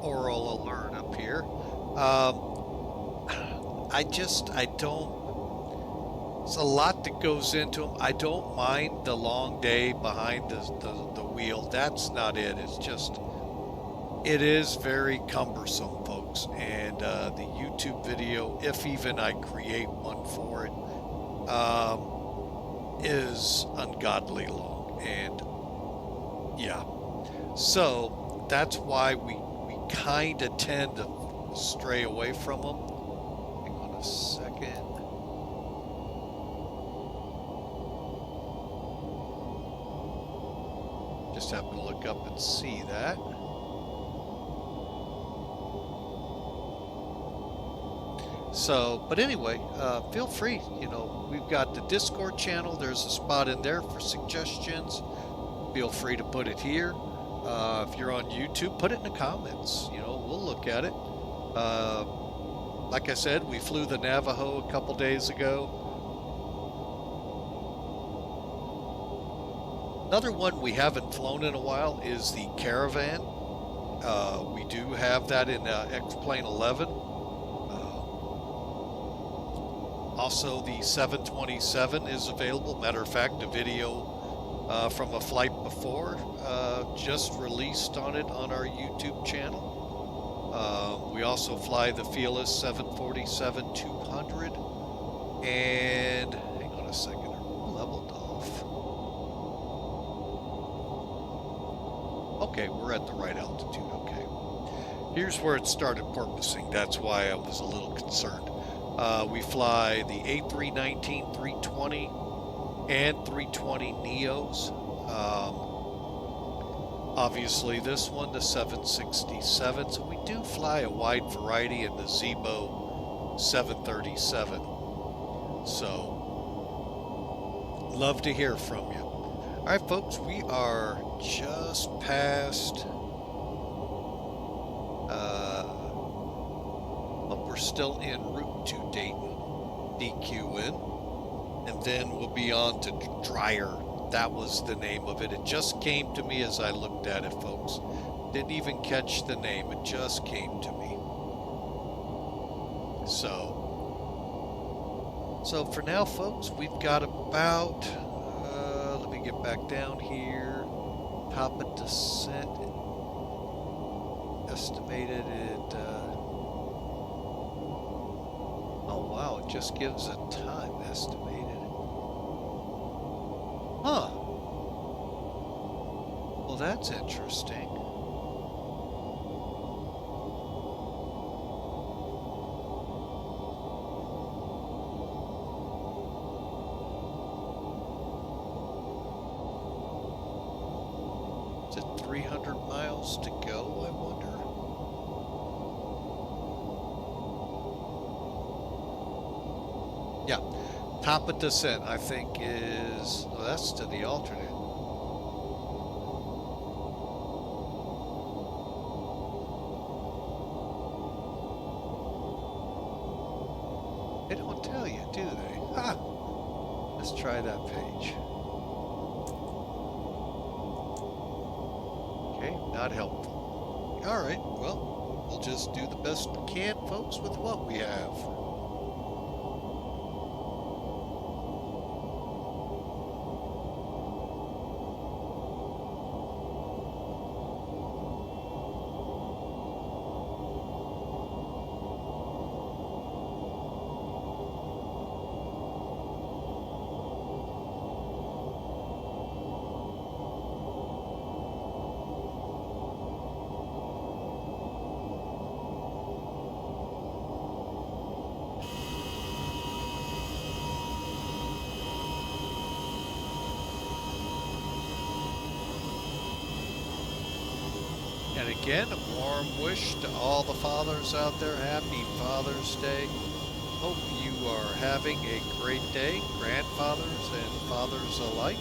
oral alert up here. I don't, it's a lot that goes into them. I don't mind the long day behind the wheel. That's not it. It's just, it is very cumbersome, folks. And the YouTube video, if even I create one for it, is ungodly long. And yeah, so that's why we kind of tend to stray away from them. Hang on a second. Just happened to look up and see that. So, but anyway, feel free, you know, we've got the Discord channel. There's a spot in there for suggestions. Feel free to put it here. If you're on YouTube, put it in the comments. You know, we'll look at it. Like I said, we flew the Navajo a couple days ago. Another one we haven't flown in a while is the Caravan. We do have that in X-Plane 11. Also, the 727 is available. Matter of fact, a video from a flight before just released on it on our YouTube channel. We also fly the Fearless 747-200. And hang on a second, we're leveled off. Okay, we're at the right altitude. Okay, here's where it started porpoising. That's why I was a little concerned. We fly the A319 320 and 320 Neos. Obviously this one, the 767. So we do fly a wide variety in the Zibo 737. So love to hear from you. All right, folks, we are just past, but we're still en route to Dayton, DQN. And then we'll be on to Dreyer. That was the name of it. It just came to me as I looked at it, folks. Didn't even catch the name. It just came to me. So for now, folks, we've got about, let me get back down here. Top of descent. Estimated at, oh wow, it just gives a time estimated. Huh. Well, that's interesting. Is it 300 miles to go, I wonder? Yeah. Top of descent, I think, is, well, that's to the alternate. They don't tell you, do they? Ha! Let's try that page. Okay, not helpful. All right, well, we'll just do the best we can, folks, with what we have. And again, a warm wish to all the fathers out there. Happy Father's Day. Hope you are having a great day, grandfathers and fathers alike.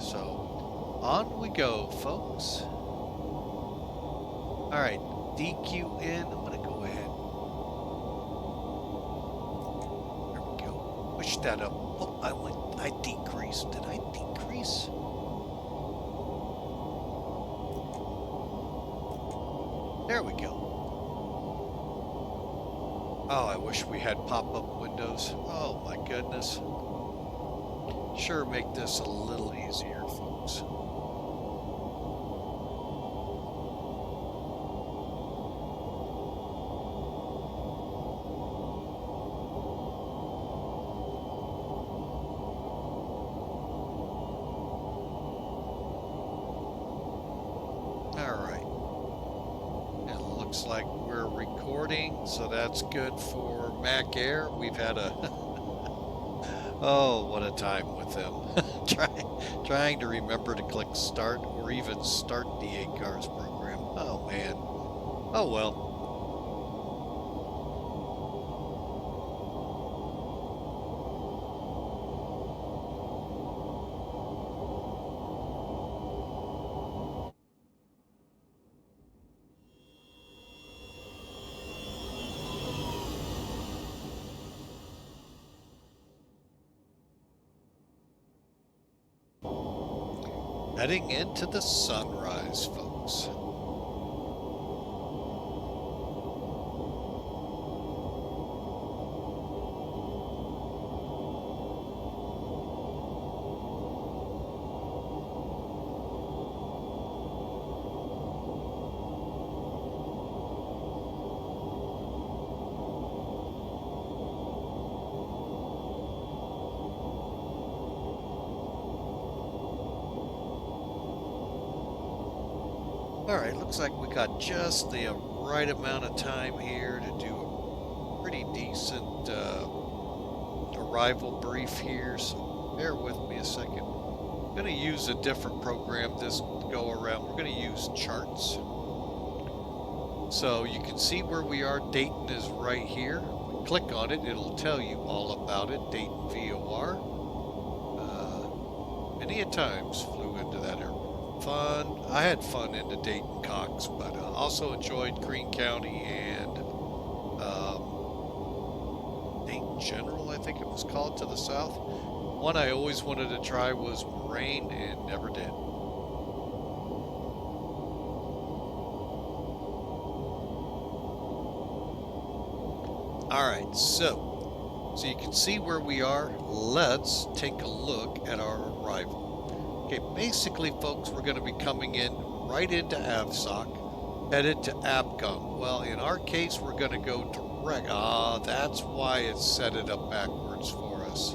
So, on we go, folks. All right, DQ in. I'm going to go ahead. There we go. Push that up. Oh, I decreased. Did I decrease? There we go. Oh, I wish we had pop-up windows. Oh my goodness. Sure, make this a little easier, folks. Like we're recording, so that's good for Mac Air. We've had a oh, what a time with them. Trying to remember to click start or even start the 8 cars program. Oh man. Oh well. Heading into the sunrise, folks. Alright, looks like we got just the right amount of time here to do a pretty decent arrival brief here, so bear with me a second. I'm going to use a different program this go around. We're going to use charts. So you can see where we are. Dayton is right here. We click on it, it'll tell you all about it. Dayton VOR. Many a times flew into that airport. Fun. I had fun into Dayton Cox, but also enjoyed Greene County and Dayton General, I think it was called, to the south. One I always wanted to try was Moraine and never did. Alright, so you can see where we are. Let's take a look at our arrival. Okay, basically, folks, we're going to be coming in right into AVSOX, headed to ABCOM. Well, in our case, we're going to go direct. That's why it set it up backwards for us.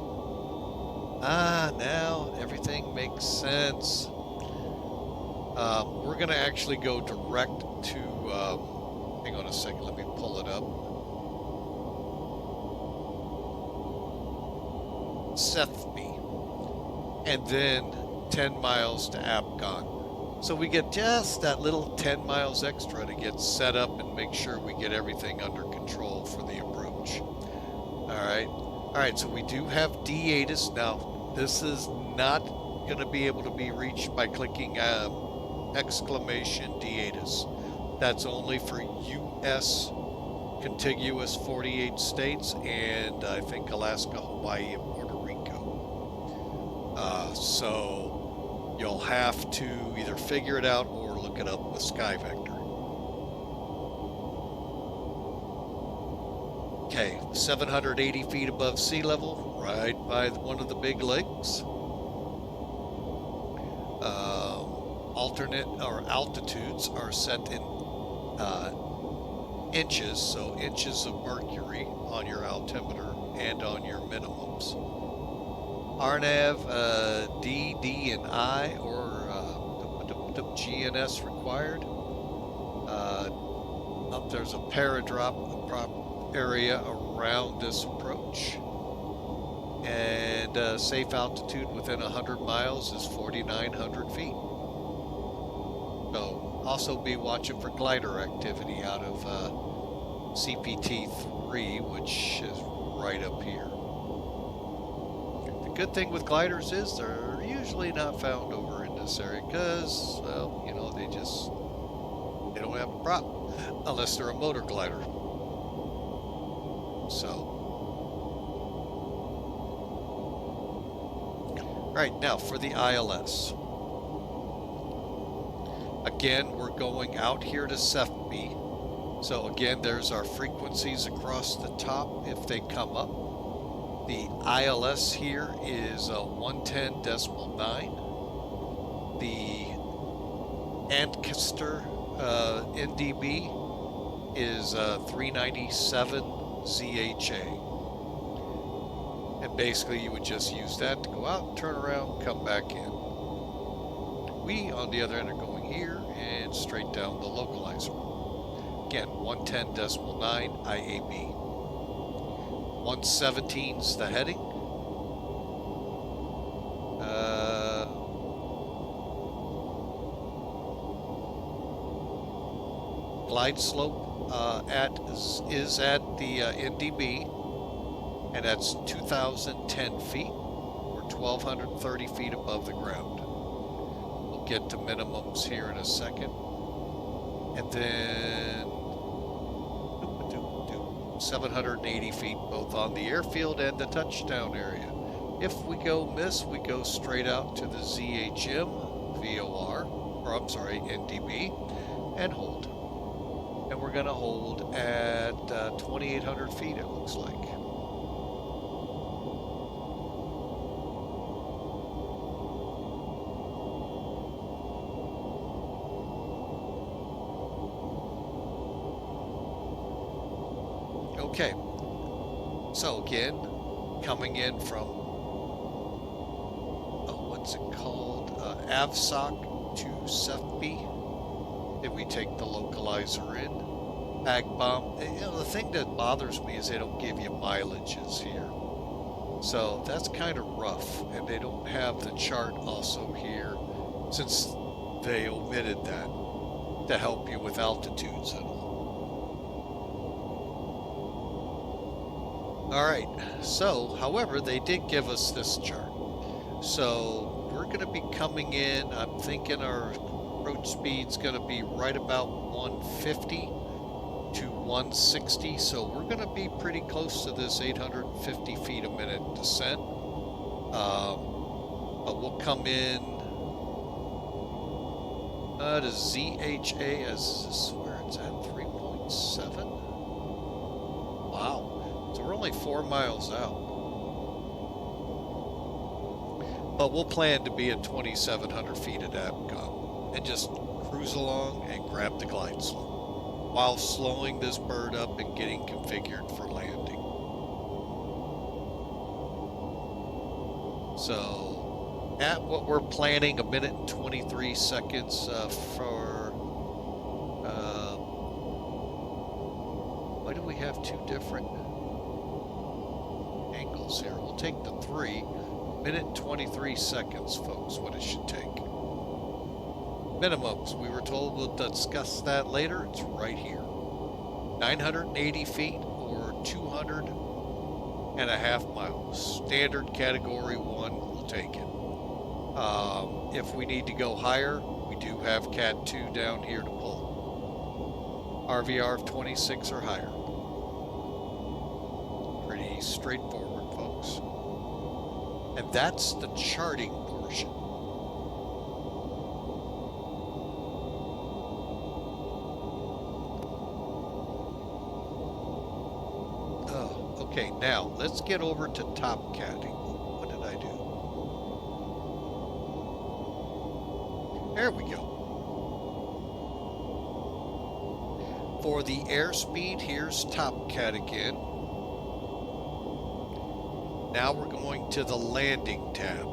Now everything makes sense. We're going to actually go direct to, hang on a second, let me pull it up. Sethby. And then 10 miles to ABCOM. So we get just that little 10 miles extra to get set up and make sure we get everything under control for the approach. Alright, so we do have D-ATIS. Now, this is not going to be able to be reached by clicking exclamation D-ATIS. That's only for U.S. contiguous 48 states and I think Alaska, Hawaii, and Puerto Rico. So you'll have to either figure it out or look it up with SkyVector. Okay, 780 feet above sea level, right by one of the big lakes. Alternate or altitudes are set in inches, so inches of mercury on your altimeter and on your minimums. RNAV, D, D, and I, or GNS required. Up there's a paradrop prop area around this approach. And safe altitude within 100 miles is 4,900 feet. So also be watching for glider activity out of CPT-3, which is right up here. The good thing with gliders is they're usually not found over in this area because, well, you know, they don't have a prop unless they're a motor glider. So. Right, now for the ILS. Again, we're going out here to SFB. So again, there's our frequencies across the top if they come up. The ILS here is 110.9. The Ancaster NDB is 397 ZHA. And basically you would just use that to go out, turn around, come back in. We, on the other end, are going here and straight down the localizer. Again, 110.9 IAB. 117's the heading. Glide slope is at the NDB. And that's 2,010 feet, or 1,230 feet above the ground. We'll get to minimums here in a second. And then 780 feet, both on the airfield and the touchdown area. If we go miss, we go straight out to the ZHM, VOR, or I'm sorry, NDB, and hold. And we're going to hold at 2,800 feet, it looks like. Okay, so again, coming in from, what's it called, AVSOX to SFB, then we take the localizer in, ag bomb. You know, the thing that bothers me is they don't give you mileages here. So that's kind of rough, and they don't have the chart also here, since they omitted that to help you with altitudes and all. Alright, so, however, they did give us this chart. So, we're going to be coming in, I'm thinking our approach speed's going to be right about 150 to 160, so we're going to be pretty close to this 850 feet a minute descent. But we'll come in to ZHA as this where it's at, 3.7. Wow. So we're only 4 miles out. But we'll plan to be at 2,700 feet at AVCOM and just cruise along and grab the glide slope while slowing this bird up and getting configured for landing. So at what we're planning, 1 minute and 23 seconds for why do we have two different angles here? We'll take the 3. 1 minute and 23 seconds, folks, what it should take. Minimums, we were told we'll discuss that later. It's right here. 980 feet or 200.5 miles. Standard category 1, we'll take it. If we need to go higher, we do have Cat 2 down here to pull. RVR of 26 or higher. Pretty straightforward, folks. And that's the charting portion. Okay, now let's get over to top catting. What did I do? There we go. For the airspeed, here's top cat again. Now we're going to the landing tab.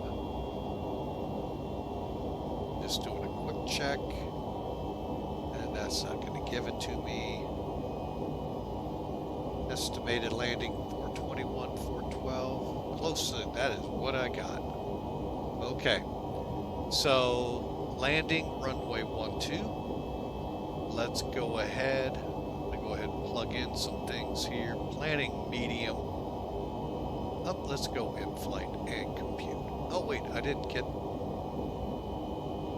Just doing a quick check. And that's not going to give it to me. Estimated landing 421, 412. Close to that is what I got. Okay. So landing runway 12. Let's go ahead. I'm gonna go ahead and plug in some things here. Planning medium. Up, let's go in flight and compute. Oh wait, I didn't get.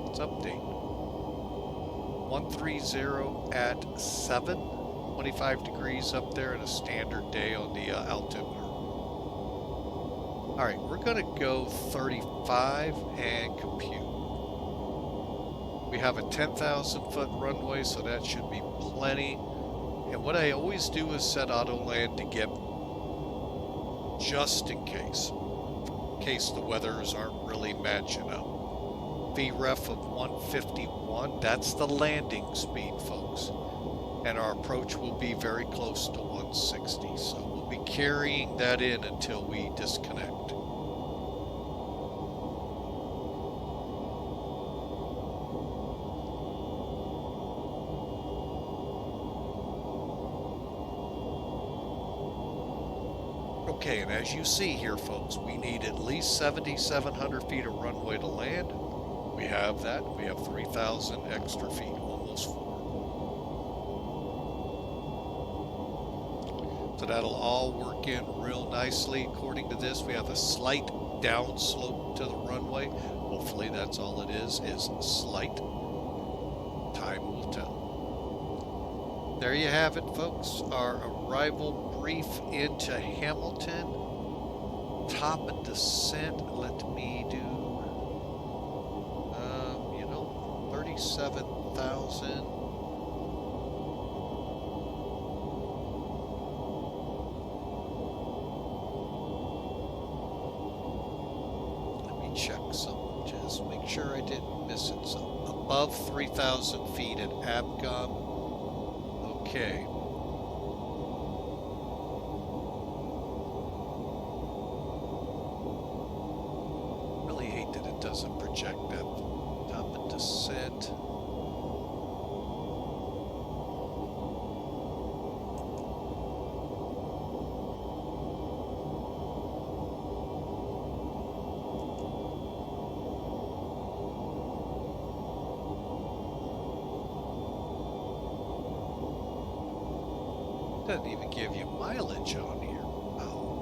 Let's update. 130 at 7. 25 degrees up there and a standard day on the altimeter. All right, we're gonna go 35 and compute. We have a 10,000 foot runway, so that should be plenty. And what I always do is set auto land to get just in case the weathers aren't really matching up. VREF of 151, that's the landing speed, folks. And our approach will be very close to 160, so we'll be carrying that in until we disconnect. Okay, and as you see here, folks, we need at least 7,700 feet of runway to land. We have that. We have 3,000 extra feet, almost 4. So that'll all work in real nicely. According to this, we have a slight downslope to the runway. Hopefully that's all it is slight. Time will tell. There you have it, folks. Our arrival brief into Hamilton. Top of descent. Let me do, 37,000. Check some, just make sure I didn't miss it. So above 3,000 feet at Abcom. Okay. Really hate that it doesn't project that top of descent. Doesn't even give you mileage on here. Oh.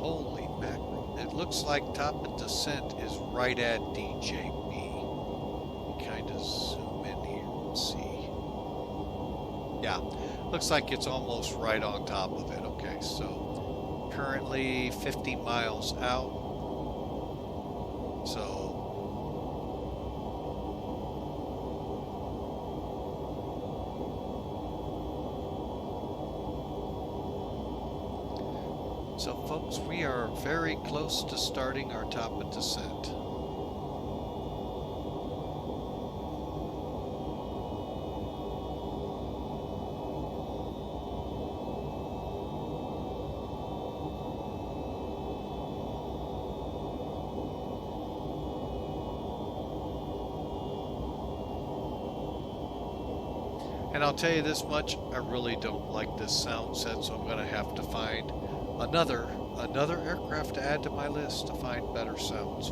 Holy mackerel. It looks like top of descent is right at DJB. Kind of zoom in here and see. Yeah, looks like it's almost right on top of it. Okay, so currently 50 miles out. So folks, we are very close to starting our top of descent. And I'll tell you this much, I really don't like this sound set, so I'm going to have to find another aircraft to add to my list to find better sounds.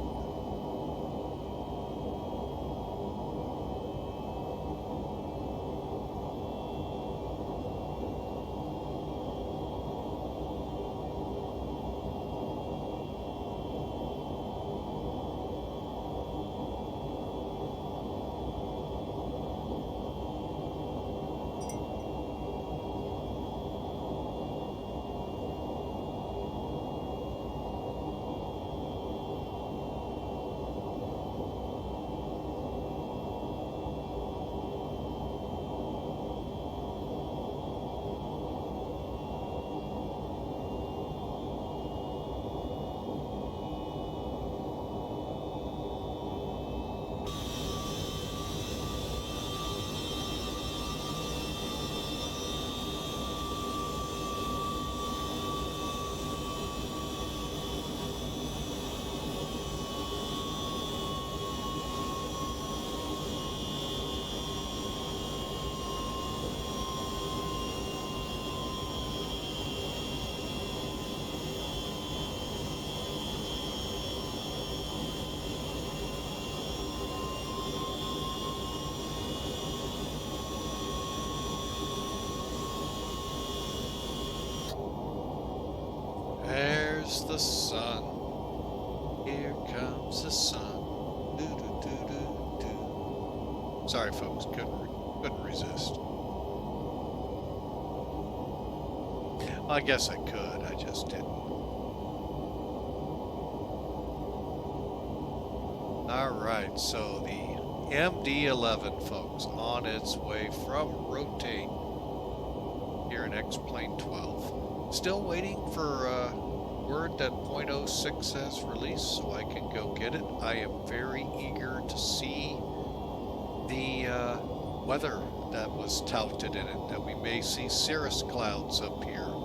sun. Here comes the sun. Do-do-do-do-do. Sorry, folks, couldn't resist. I guess I could, I just didn't. Alright, so the MD-11, folks, on its way from rotate here in X-Plane 12. Still waiting for word that .06 has released so I can go get it. I am very eager to see the weather that was touted in it, that we may see cirrus clouds up here.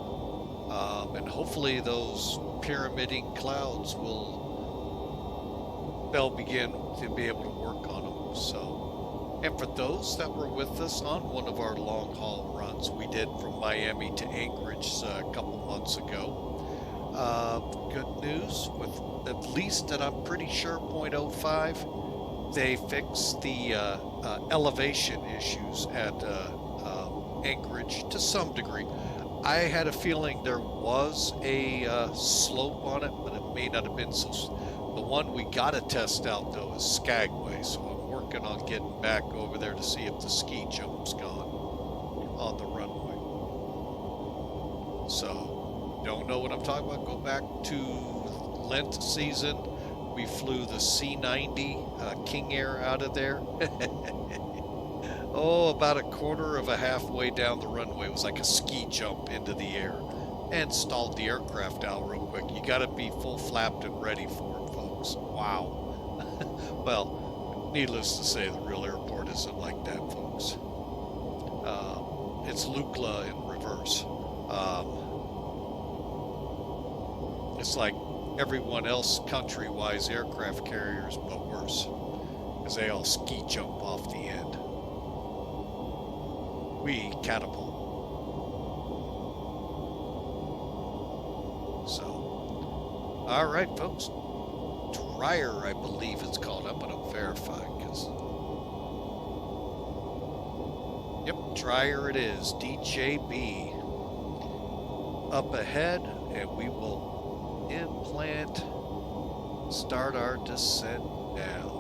And hopefully those pyramiding clouds they'll begin to be able to work on them. So, and for those that were with us on one of our long haul runs we did from Miami to Anchorage a couple months ago, good news with at least that I'm pretty sure .05, they fixed the elevation issues at Anchorage to some degree. I had a feeling there was a slope on it, but it may not have been so. The one we got to test out though is Skagway, so I'm working on getting back over there to see if the ski jump's gone on the runway. So, don't know what I'm talking about? Go back to Lent season. We flew the C-90 King Air out of there. Oh, about a quarter of a halfway down the runway, it was like a ski jump into the air, and stalled the aircraft out real quick. You got to be full flapped and ready for it, folks. Wow. Well, needless to say, the real airport isn't like that, folks. It's Lukla in reverse. It's like everyone else country-wise aircraft carriers, but worse, because they all ski jump off the end. We catapult. So, all right, folks. Dryer, I believe it's called. I'm going to verify because. Yep, Dryer it is. DJB. Up ahead, and we will implant. Start our descent now.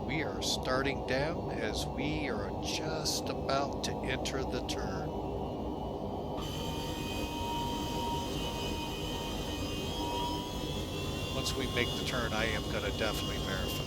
We are starting down as we are just about to enter the turn. Once we make the turn, I am going to definitely verify.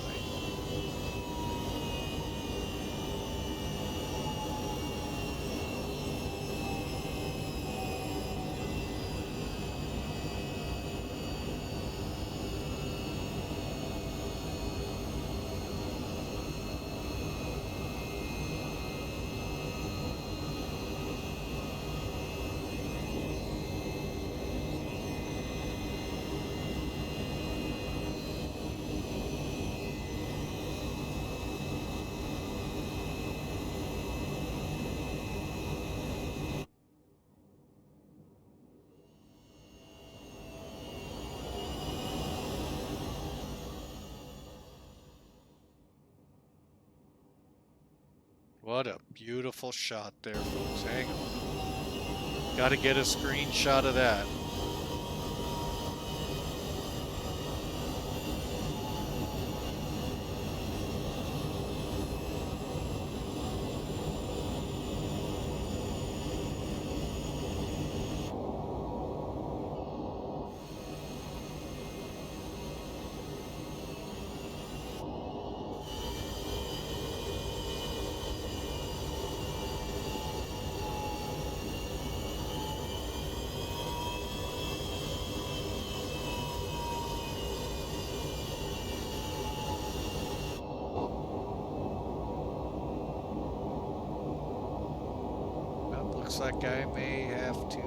What a beautiful shot there, folks. Hang on. Got to get a screenshot of that. Looks like I may have to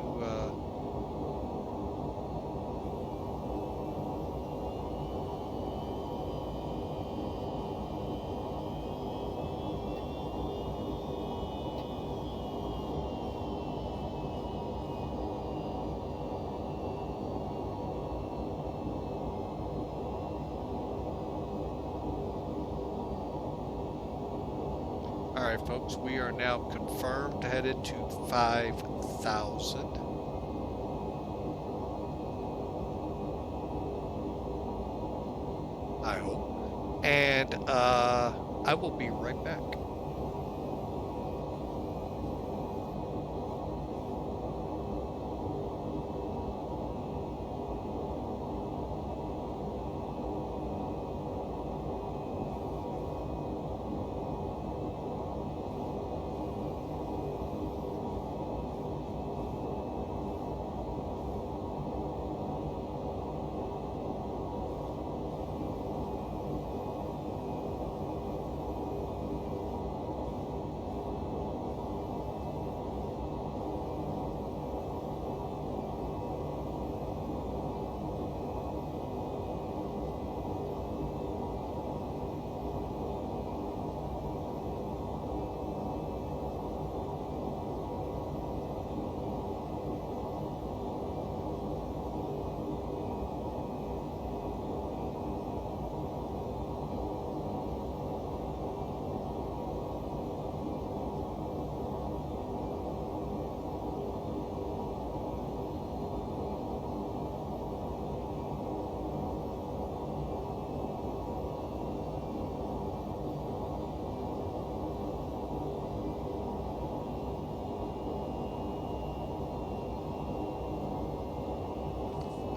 right, folks, we are now confirmed headed to 5,000. I hope. And I will be right back.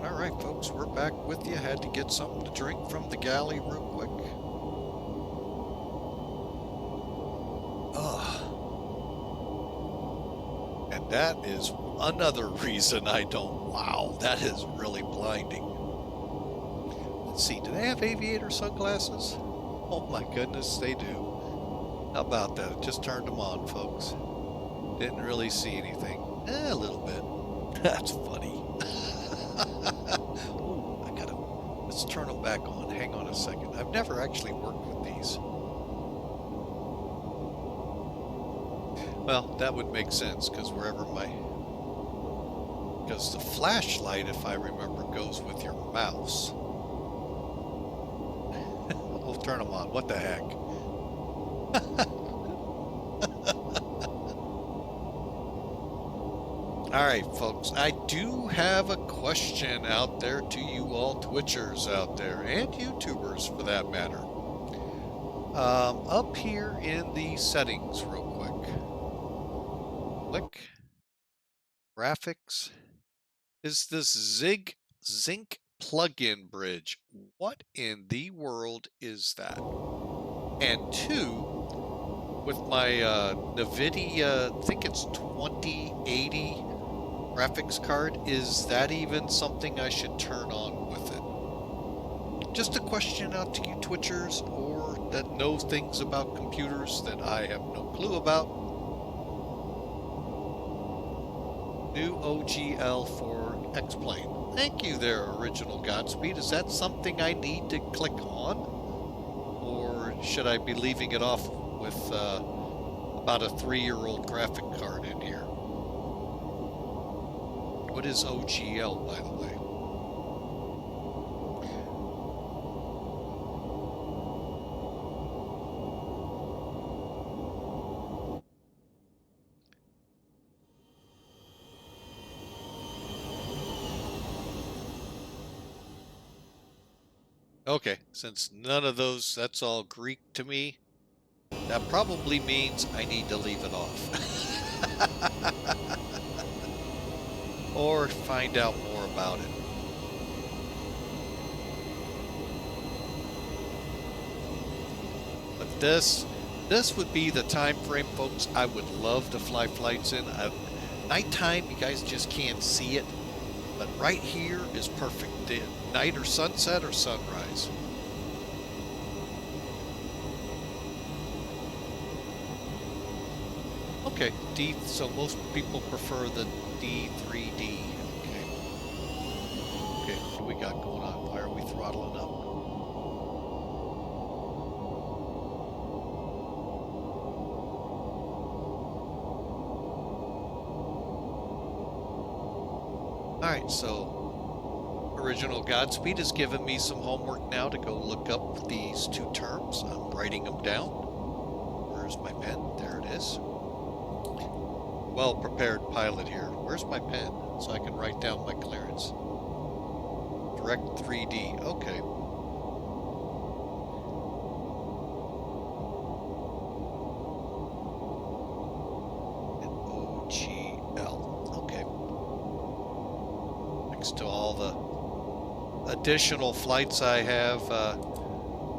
Alright, folks, we're back with you. Had to get something to drink from the galley real quick. And that is another reason I don't. Wow, that is really blinding. Let's see, do they have aviator sunglasses? Oh my goodness, they do. How about that? Just turned them on, folks. Didn't really see anything. A little bit. That's funny. Ooh, let's turn them back on. Hang on a second. I've never actually worked with these. Well, that would make sense because because the flashlight, if I remember, goes with your mouse. We'll turn them on. What the heck? Alright, folks, I do have a question out there to you all Twitchers out there, and YouTubers for that matter. Up here in the settings real quick. Click. Graphics. Is this Zinc plugin bridge? What in the world is that? And two, with my NVIDIA, I think it's 2080 graphics card, is that even something I should turn on with it? Just a question out to you Twitchers or that know things about computers that I have no clue about. New OGL for X-Plane. Thank you there, Original Godspeed. Is that something I need to click on? Or should I be leaving it off with about a 3-year-old graphic card in here? What is OGL, by the way? Okay, since none of those, that's all Greek to me, that probably means I need to leave it off. Or find out more about it. But this would be the time frame, folks, I would love to fly flights in. Nighttime, you guys just can't see it. But right here is perfect. Night or sunset or sunrise. Okay, D. So most people prefer the D3D. Okay. Okay, what do we got going on? Why are we throttling up? All right, so Original Godspeed has given me some homework now to go look up these two terms. I'm writing them down. Where Where's my pen? There it is. Well-prepared pilot here. Where's my pen? So I can write down my clearance. Direct 3D. Okay. And OGL. Okay. Next to all the additional flights I have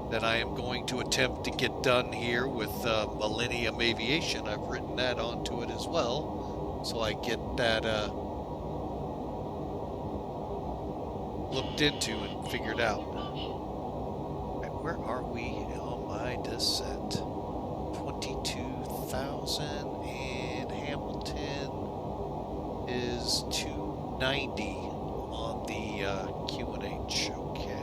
that I am going to attempt to get done here with Millennium Aviation. I've written that onto it as well, so I get that looked into and figured out. Right, where are we on my descent? 22,000, and Hamilton is 290 on the QNH. Okay.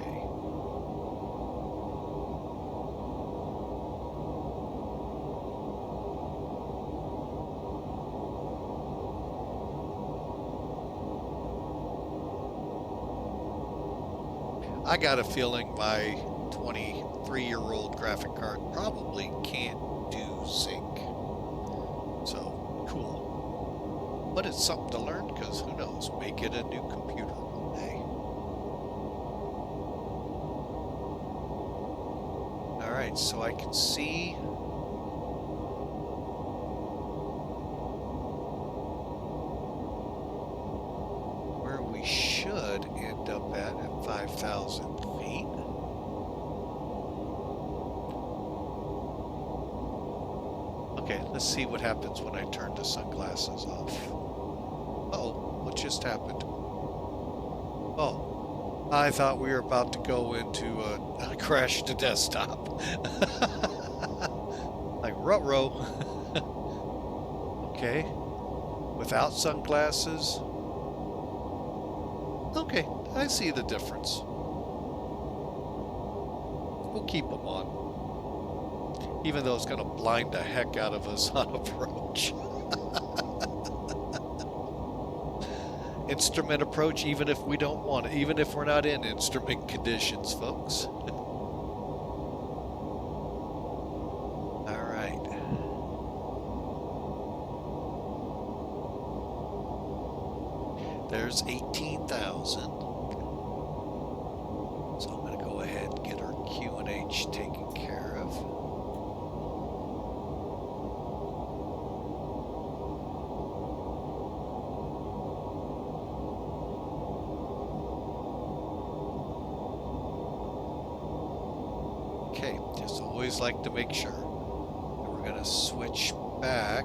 I got a feeling my 23-year-old graphic card probably can't do sync. So, cool. But it's something to learn, because who knows, make it a new computer one day. Alright, so I can see where we should end up at 5,000 feet. Okay, let's see what happens when I turn the sunglasses off. Uh-oh, what just happened? Oh, I thought we were about to go into a crash to desktop. Like, ruh-roh. Okay, without sunglasses. Okay, I see the difference. We'll keep them on. Even though it's going to blind the heck out of us on approach. Instrument approach, even if we don't want it. Even if we're not in instrument conditions, folks. Alright. There's 18,000. So I'm going to go ahead and get our QNH taken care of. Okay, just always like to make sure. And we're going to switch back.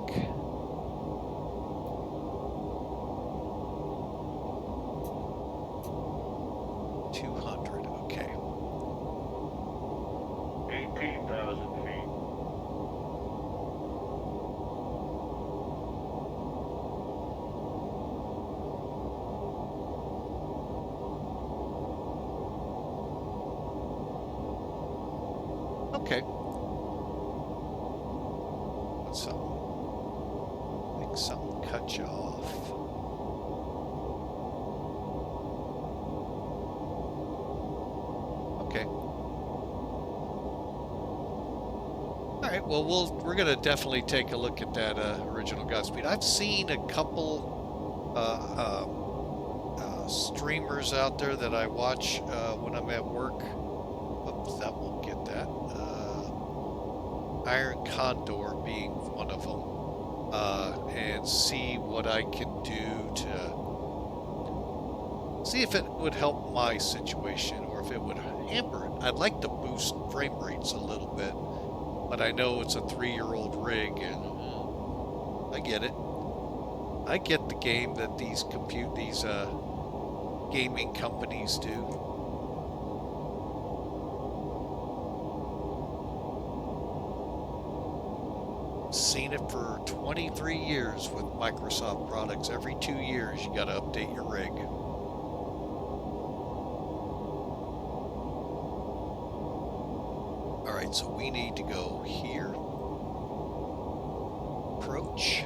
Okay. So, I think something cut you off. Okay. All right. Well, we're gonna definitely take a look at that original Godspeed. I've seen a couple streamers out there that I watch when I'm at work. Oops, that won't get that. Iron Condor being one of them, and see what I can do to see if it would help my situation or if it would hamper it. I'd like to boost frame rates a little bit, but I know it's a 3-year-old rig, and I get it. I get the game that these gaming companies do. Seen it for 23 years with Microsoft products. Every 2 years you got to update your rig. All right, so we need to go here. Approach.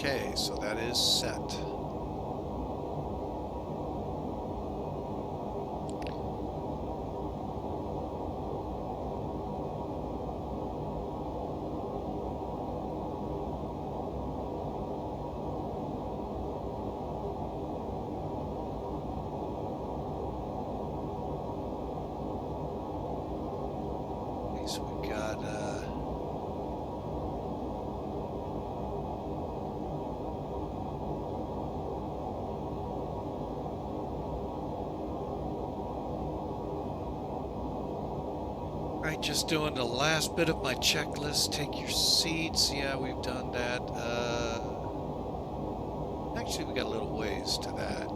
Okay, so that is set. So we got right, just doing the last bit of my checklist. Take your seats. Yeah, we've done that. Actually, we got a little ways to that.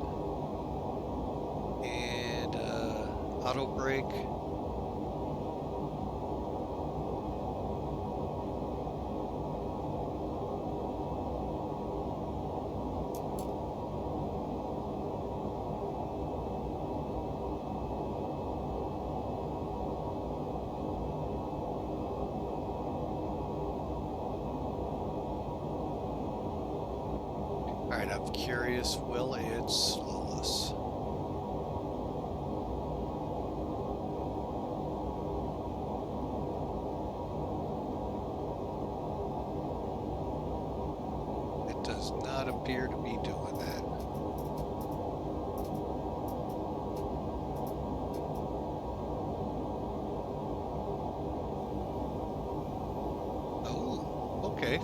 And auto brake. Alright, I'm curious, will it slow us? It does not appear to be doing that. Oh, okay.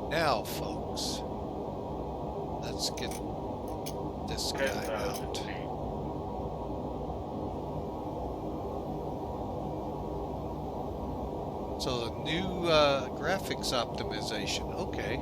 Now, folks, let's get this guy out. So the new graphics optimization, okay.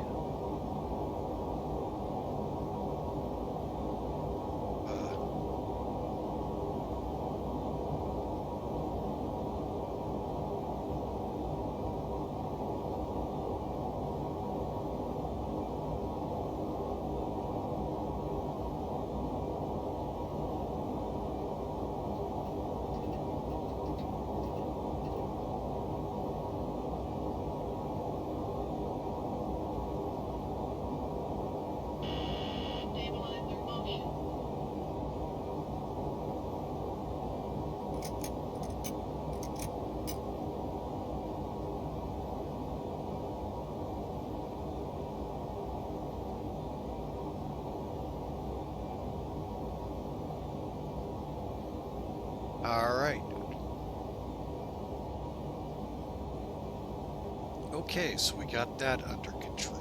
All right. Okay, so we got that under control.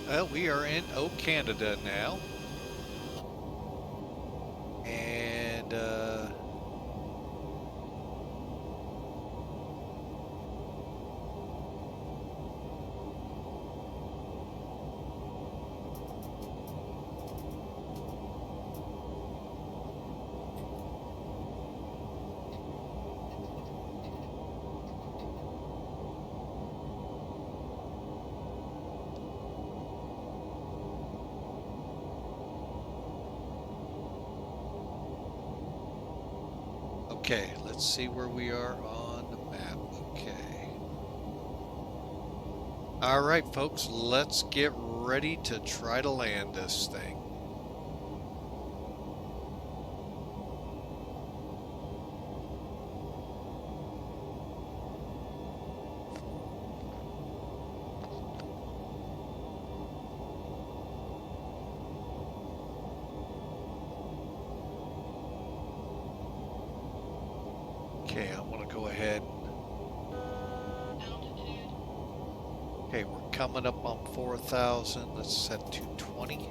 Well, we are in Canada now. And Okay, let's see where we are on the map. Okay. All right, folks, let's get ready to try to land this thing. Okay, I'm going to go ahead. Okay, we're coming up on 4,000. Let's set 220.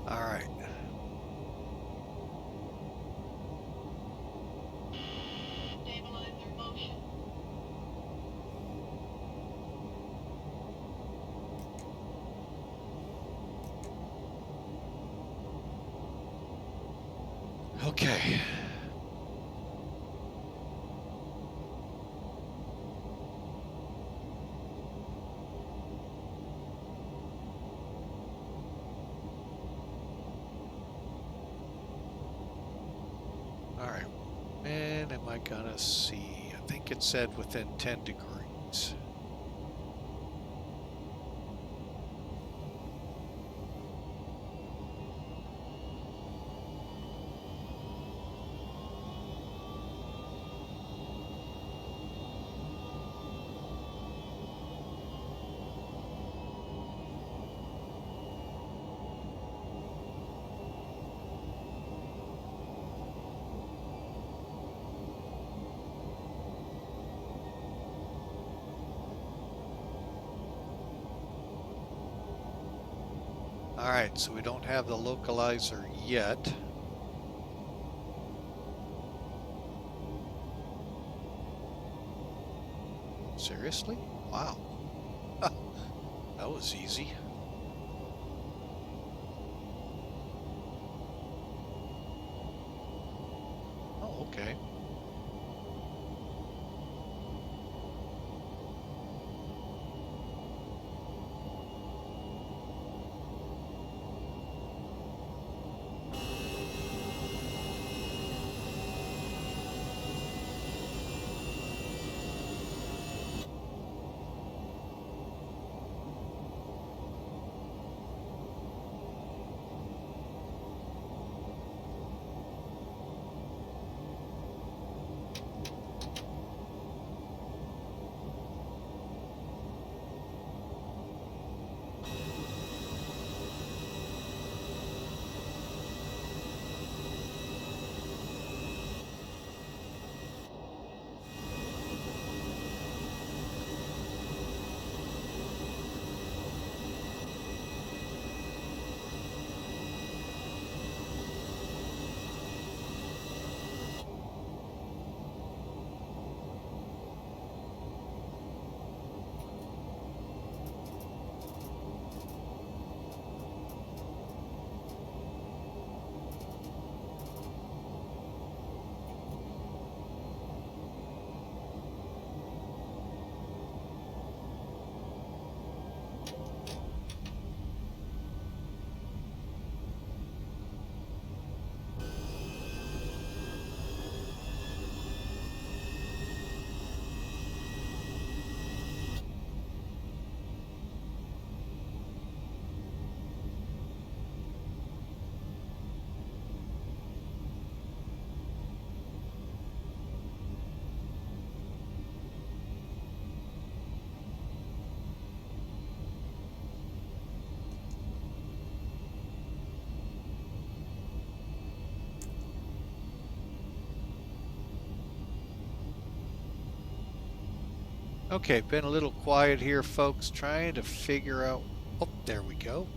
All right. Stabilizer motion. Okay. All right. And am I gonna see? I think it said within 10 degrees. All right, so we don't have the localizer yet. Seriously? Wow. That was easy. Oh, okay. Okay, been a little quiet here, folks, trying to figure out... Oh, there we go.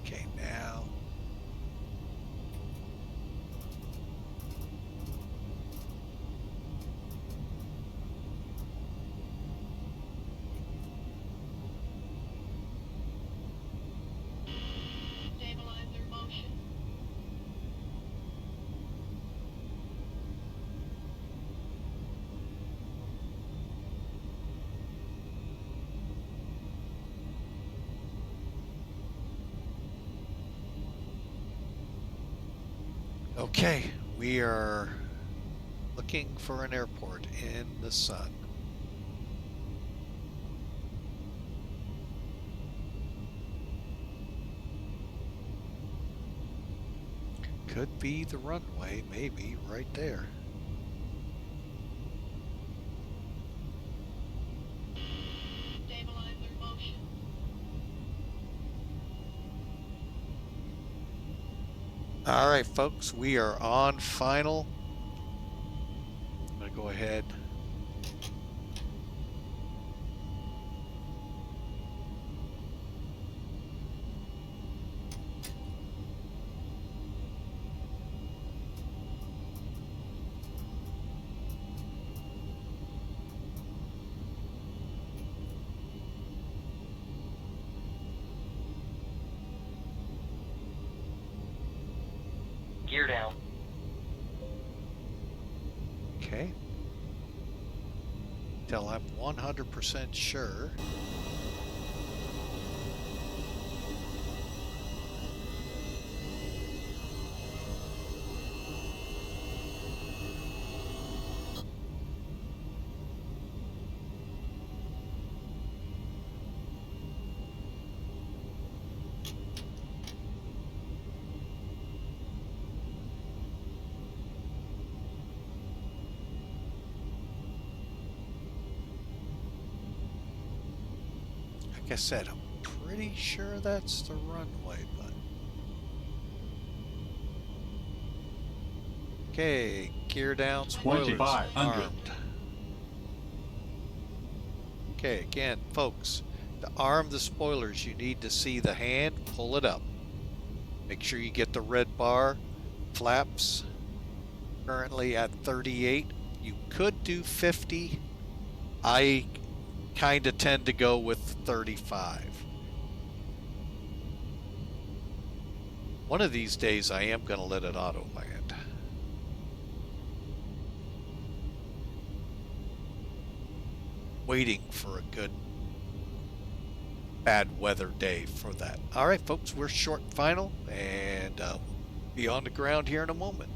Okay, now... Stabilizer motion. Okay, we are looking for an airport in the sun. Could be the runway, maybe, right there. Stabilizer motion. All right, folks, we are on final. I'm going to go ahead. Gear down. Okay. Till I'm 100% sure. Like I said, I'm pretty sure that's the runway, but... Okay, gear down, spoilers 2500. armed. Okay, again, folks, to arm the spoilers, you need to see the hand, pull it up. Make sure you get the red bar. Flaps, currently at 38. You could do 50. I kind of tend to go with 35. One of these days, I am going to let it auto land. Waiting for a good bad weather day for that. All right, folks, we're short final, and be on the ground here in a moment.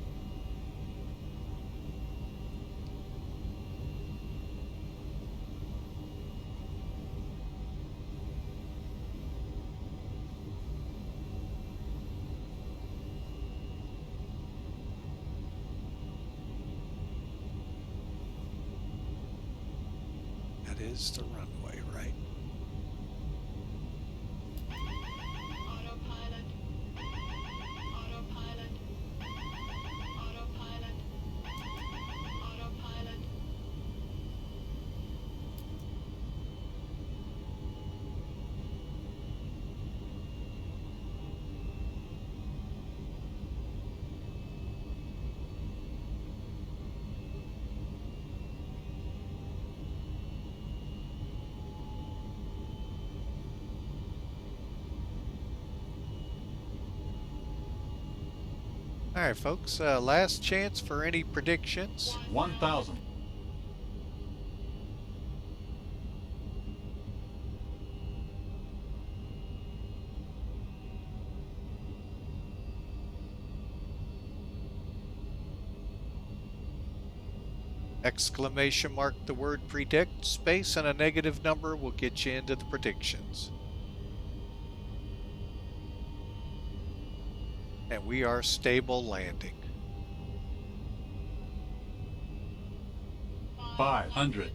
That is the runway, right? Autopilot. Autopilot. Autopilot. Autopilot. All right, folks, last chance for any predictions. 1000. Exclamation mark the word predict, space, and a negative number will get you into the predictions. And we are stable landing. 500.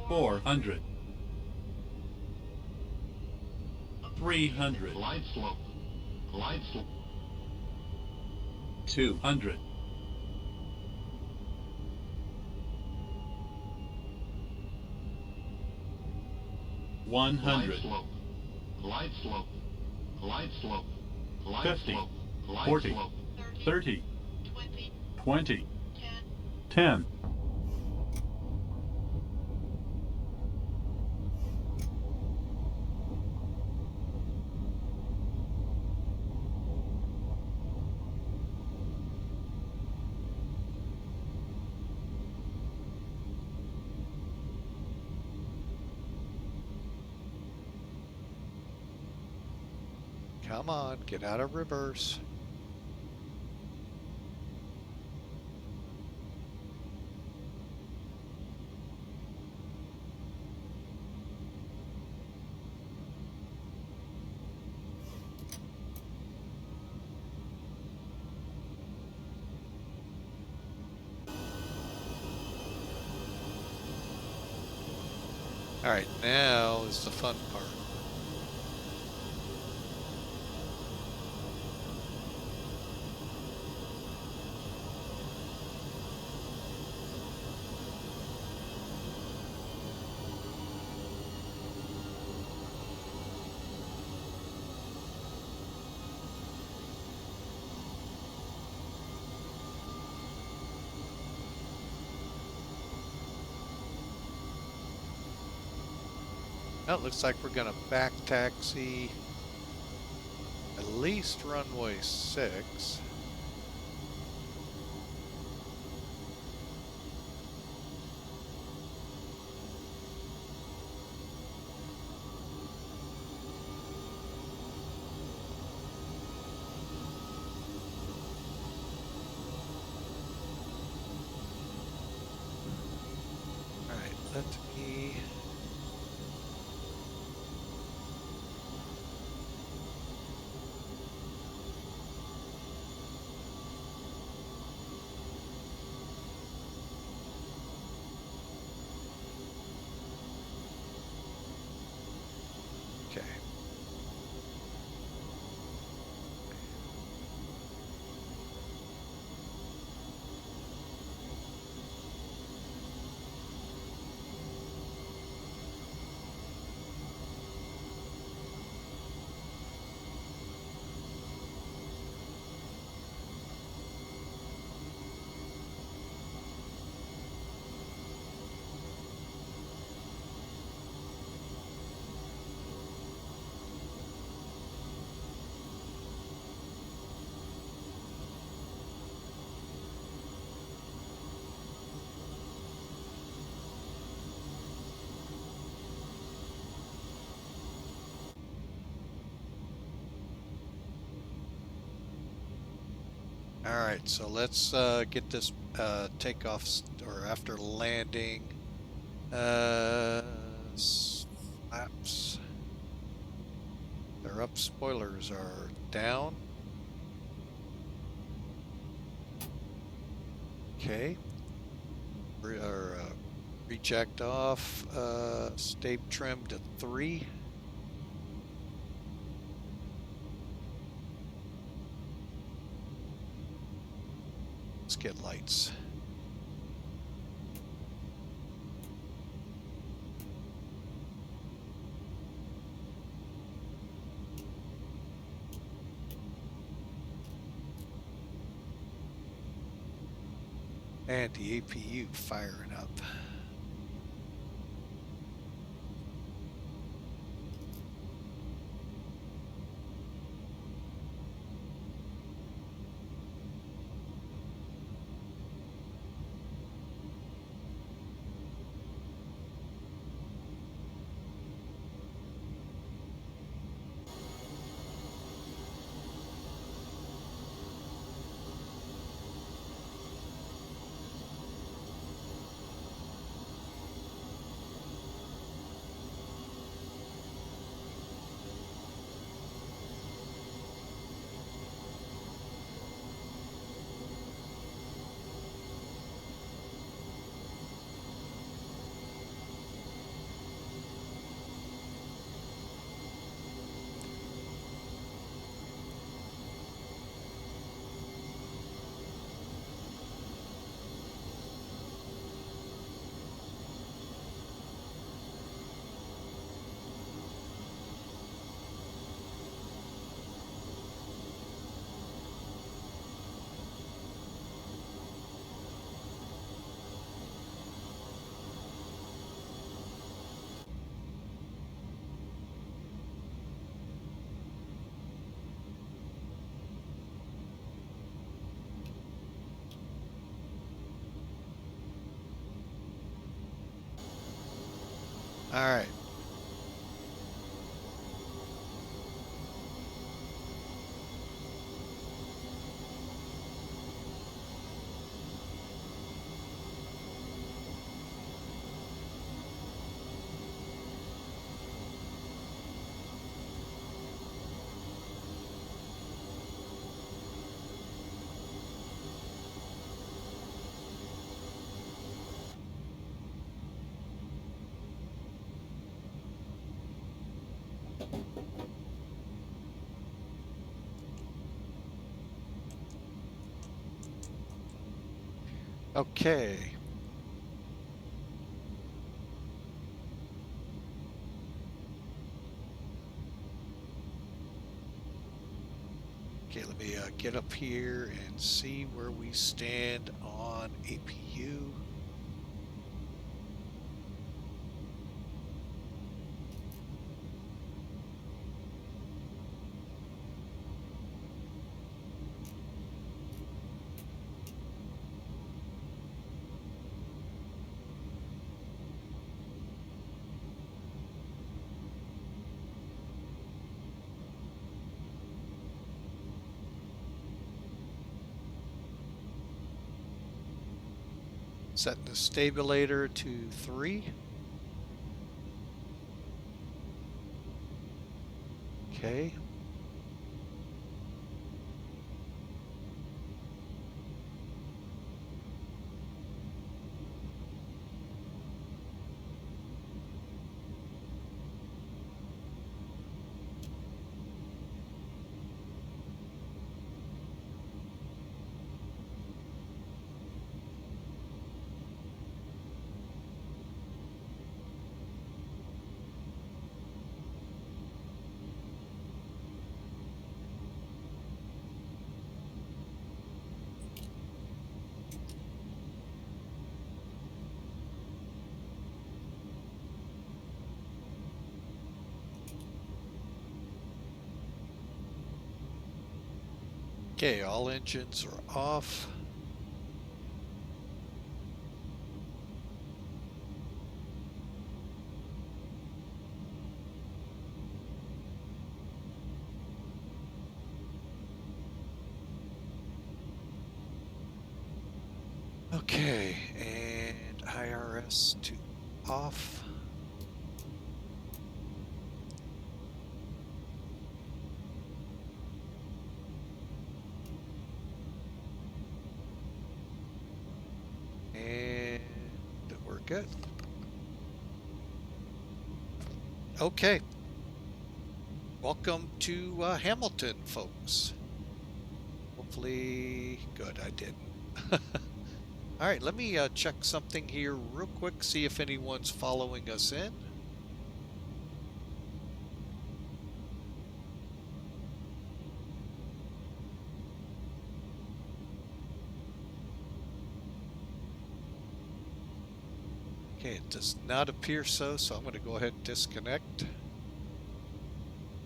400. 300. Glide slope. Glide slope. 200. 100. Glide slope. Glide slope. Glide slope. Glide 50. slope. Glide 40. slope. 30. 20, 20. 10. 10. Come on, get out of reverse. All right, now is the fun part. Well, it looks like we're gonna back taxi at least runway 6. All right, let me. Okay. All right, so let's get this takeoff or after landing flaps. They're up, spoilers are down. Okay. Reject off, stay trim to 3. Skid lights. And the APU firing up. All right. Okay. Okay, let me get up here and see where we stand on APU. Setting the stabilator to 3. Okay. Okay, all engines are off. Okay, and IRS to off. And we're good. Okay. Welcome to Hamilton, folks. Hopefully, good, I didn't. All right, let me check something here real quick, see if anyone's following us in. Okay, it does not appear so, so I'm going to go ahead and disconnect.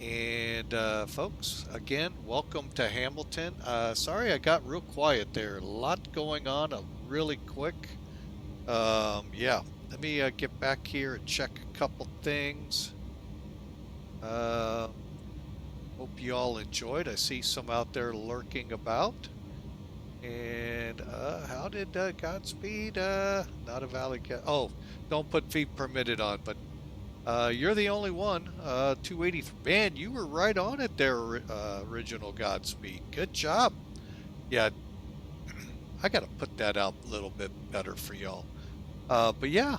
And folks, again, welcome to Hamilton. Sorry I got real quiet there. A lot going on really quick. Yeah, let me get back here and check a couple things. Hope you all enjoyed. I see some out there lurking about. And how did Godspeed? Not a valid guess. Oh, don't put feet permitted on, but you're the only one. 280. Man, you were right on it there, original Godspeed. Good job. Yeah, I got to put that out a little bit better for y'all. But yeah,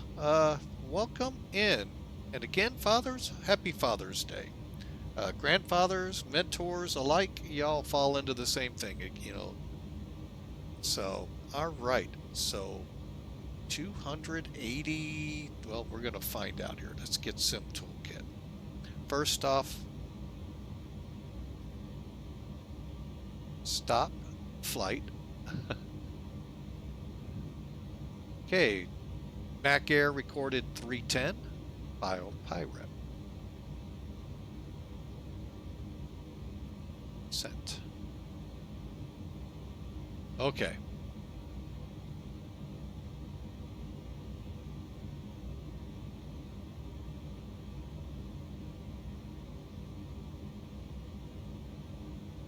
welcome in. And again, fathers, happy Father's Day. Grandfathers, mentors alike, y'all fall into the same thing, you know. So, all right. So, 280. Well, we're going to find out here. Let's get Sim Toolkit. First off, stop flight. Okay, Mac Air recorded 310, BioPirate. Sent. Okay.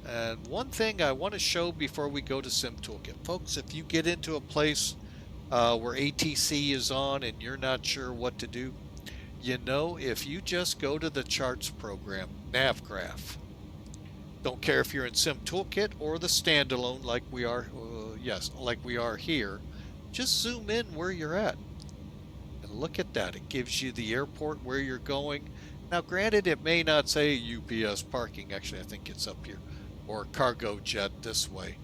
And one thing I want to show before we go to Sim Toolkit, folks, if you get into a place where ATC is on and you're not sure what to do, you know, if you just go to the charts program, nav graph, don't care if you're in Sim Toolkit or the standalone like we are, yes, like we are here, just zoom in where you're at. And look at that, it gives you the airport where you're going. Now granted, it may not say UPS parking, actually I think it's up here, or cargo jet this way.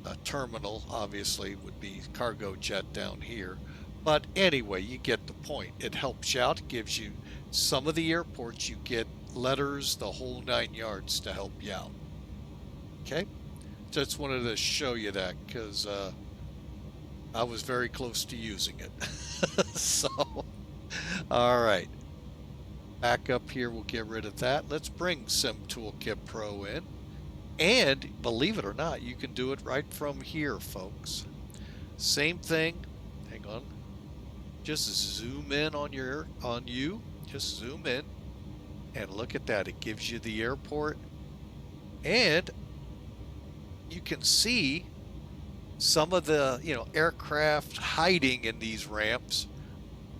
A terminal obviously would be cargo jet down here. But anyway, you get the point. It helps you out, it gives you some of the airports, you get letters, the whole 9 yards to help you out. Okay, just wanted to show you that because I was very close to using it. So, all right, back up here, we'll get rid of that. Let's bring Sim Toolkit Pro in. And believe it or not, you can do it right from here, folks. Same thing. Hang on. Just zoom in on you. Just zoom in and look at that. It gives you the airport, and you can see some of the aircraft hiding in these ramps.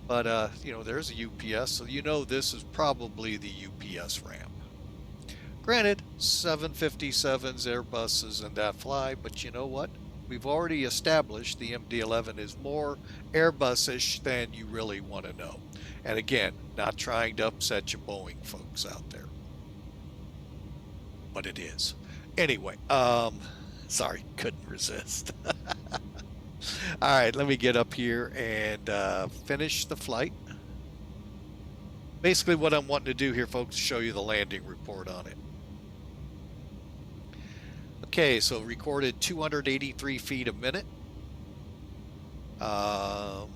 But there's a UPS, so you know this is probably the UPS ramp. Granted, 757s, Airbuses, and that fly, but you know what? We've already established the MD-11 is more Airbus-ish than you really want to know. And again, not trying to upset you Boeing folks out there. But it is. Anyway, sorry, couldn't resist. All right, let me get up here and finish the flight. Basically what I'm wanting to do here, folks, is show you the landing report on it. Okay, so recorded 283 feet a minute. And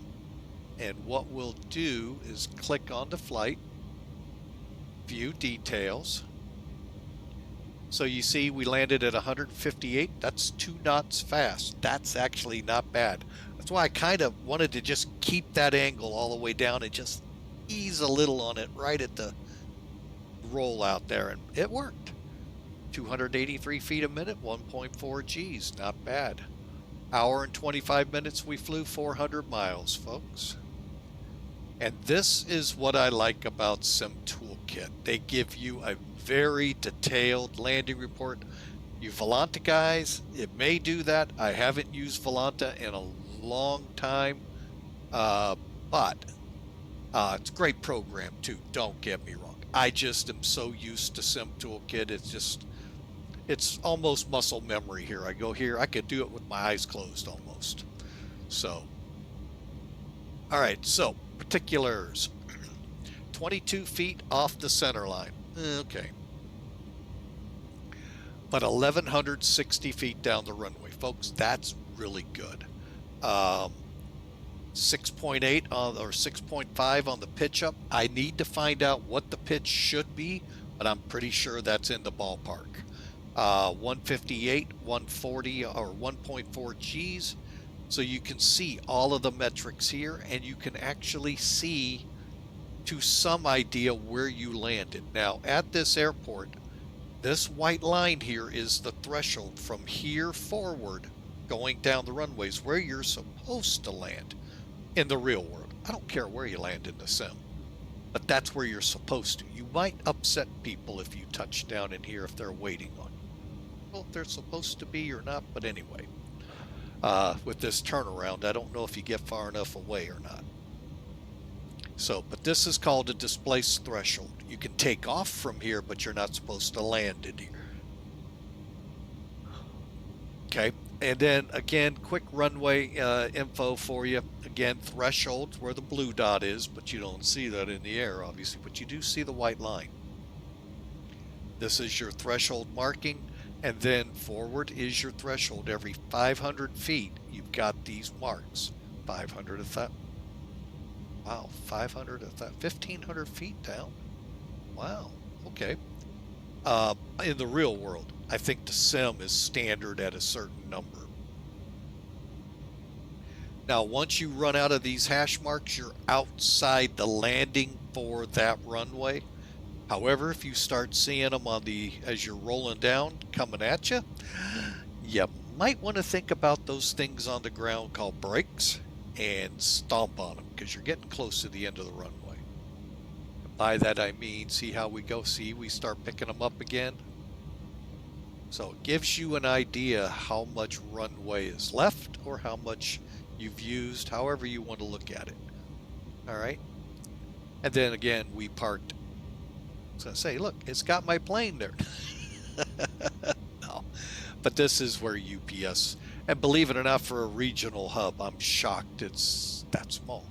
what we'll do is click on the flight, view details. So you see we landed at 158. That's 2 knots fast. That's actually not bad. That's why I kind of wanted to just keep that angle all the way down and just ease a little on it right at the roll out there, and it worked. 283 feet a minute, 1.4 Gs, not bad. Hour and 25 minutes we flew 400 miles, folks. And this is what I like about Sim Toolkit. They give you a very detailed landing report. You Volanta guys, it may do that. I haven't used Volanta in a long time, but it's a great program too, don't get me wrong. I just am so used to Sim Toolkit, it's almost muscle memory here. I go here, I could do it with my eyes closed almost. So, all right, so particulars. 22 feet off the center line. Okay. But 1,160 feet down the runway. Folks, that's really good. 6.8 on, or 6.5 on the pitch up. I need to find out what the pitch should be, but I'm pretty sure that's in the ballpark. 158, 140, or 1.4 Gs. So you can see all of the metrics here, and you can actually see to some idea where you landed. Now, at this airport, this white line here is the threshold from here forward going down the runways where you're supposed to land in the real world. I don't care where you land in the sim, but that's where you're supposed to. You might upset people if you touch down in here if they're waiting on you. Well, if they're supposed to be or not, but anyway. With this turnaround, I don't know if you get far enough away or not. So, but this is called a displaced threshold. You can take off from here, but you're not supposed to land in here. Okay, and then again, quick runway info for you. Again, thresholds where the blue dot is, but you don't see that in the air, obviously, but you do see the white line. This is your threshold marking. And then forward is your threshold. Every 500 feet, you've got these marks. 500 of that. Wow, 500 of that. 1,500 feet down. Wow, okay. In the real world, I think the sim is standard at a certain number. Now, once you run out of these hash marks, you're outside the landing for that runway. However, if you start seeing them on as you're rolling down, coming at you, you might want to think about those things on the ground called brakes and stomp on them, because you're getting close to the end of the runway. By that I mean, see how we go? See, we start picking them up again. So it gives you an idea how much runway is left or how much you've used, however you want to look at it. All right. And then again, we parked. So I say, look, it's got my plane there. No, but this is where UPS, and believe it or not, for a regional hub, I'm shocked it's that small.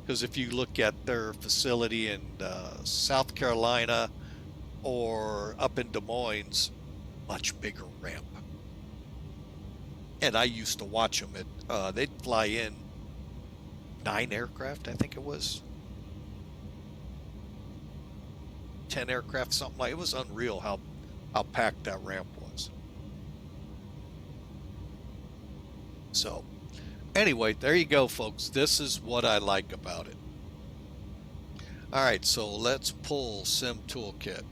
Because if you look at their facility in South Carolina or up in Des Moines, much bigger ramp. And I used to watch them they'd fly in 9 aircraft, I think it was. 10 aircraft, something like it was unreal how packed that ramp was. So anyway, there you go, folks. This is what I like about it. All right, so let's pull Sim Toolkit.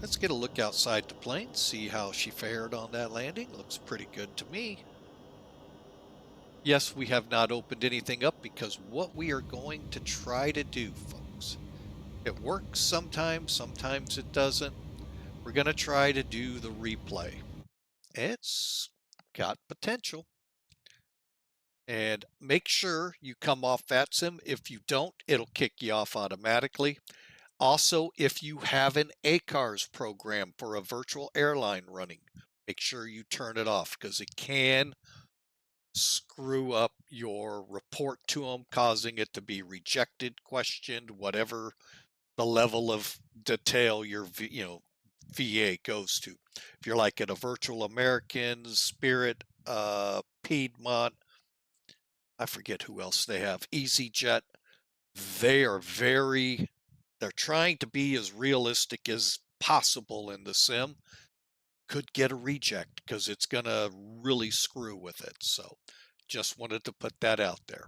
Let's get a look outside the plane, see how she fared on that landing. Looks pretty good to me. Yes, we have not opened anything up because what we are going to try to do, folks, it works sometimes, sometimes it doesn't. We're going to try to do the replay. It's got potential. And make sure you come off VATSIM. If you don't, it'll kick you off automatically. Also, if you have an ACARS program for a virtual airline running, make sure you turn it off because it can screw up your report to them, causing it to be rejected, questioned, whatever the level of detail your VA goes to. If you're like at a Virtual American, Spirit, Piedmont, I forget who else they have, EasyJet, they're trying to be as realistic as possible in the sim. Could get a reject because it's going to really screw with it. So just wanted to put that out there.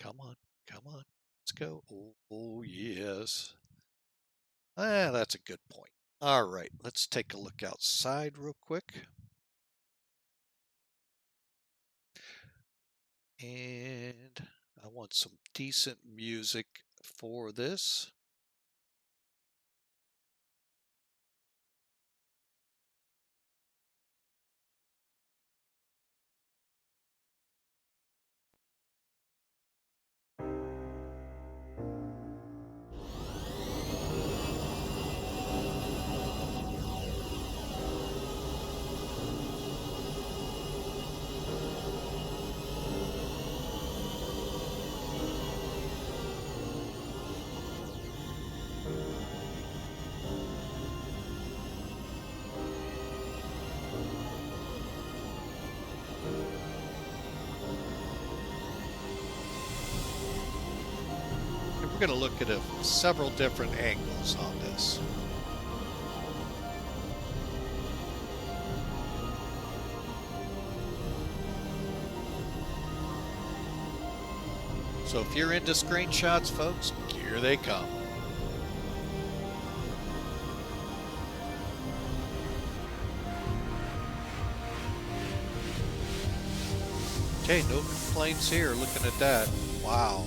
Come on, come on. Let's go. Oh yes. That's a good point. All right, let's take a look outside real quick. And I want some decent music for this. We're going to look at several different angles on this. So if you're into screenshots, folks, here they come. Okay, no complaints here. Looking at that. Wow.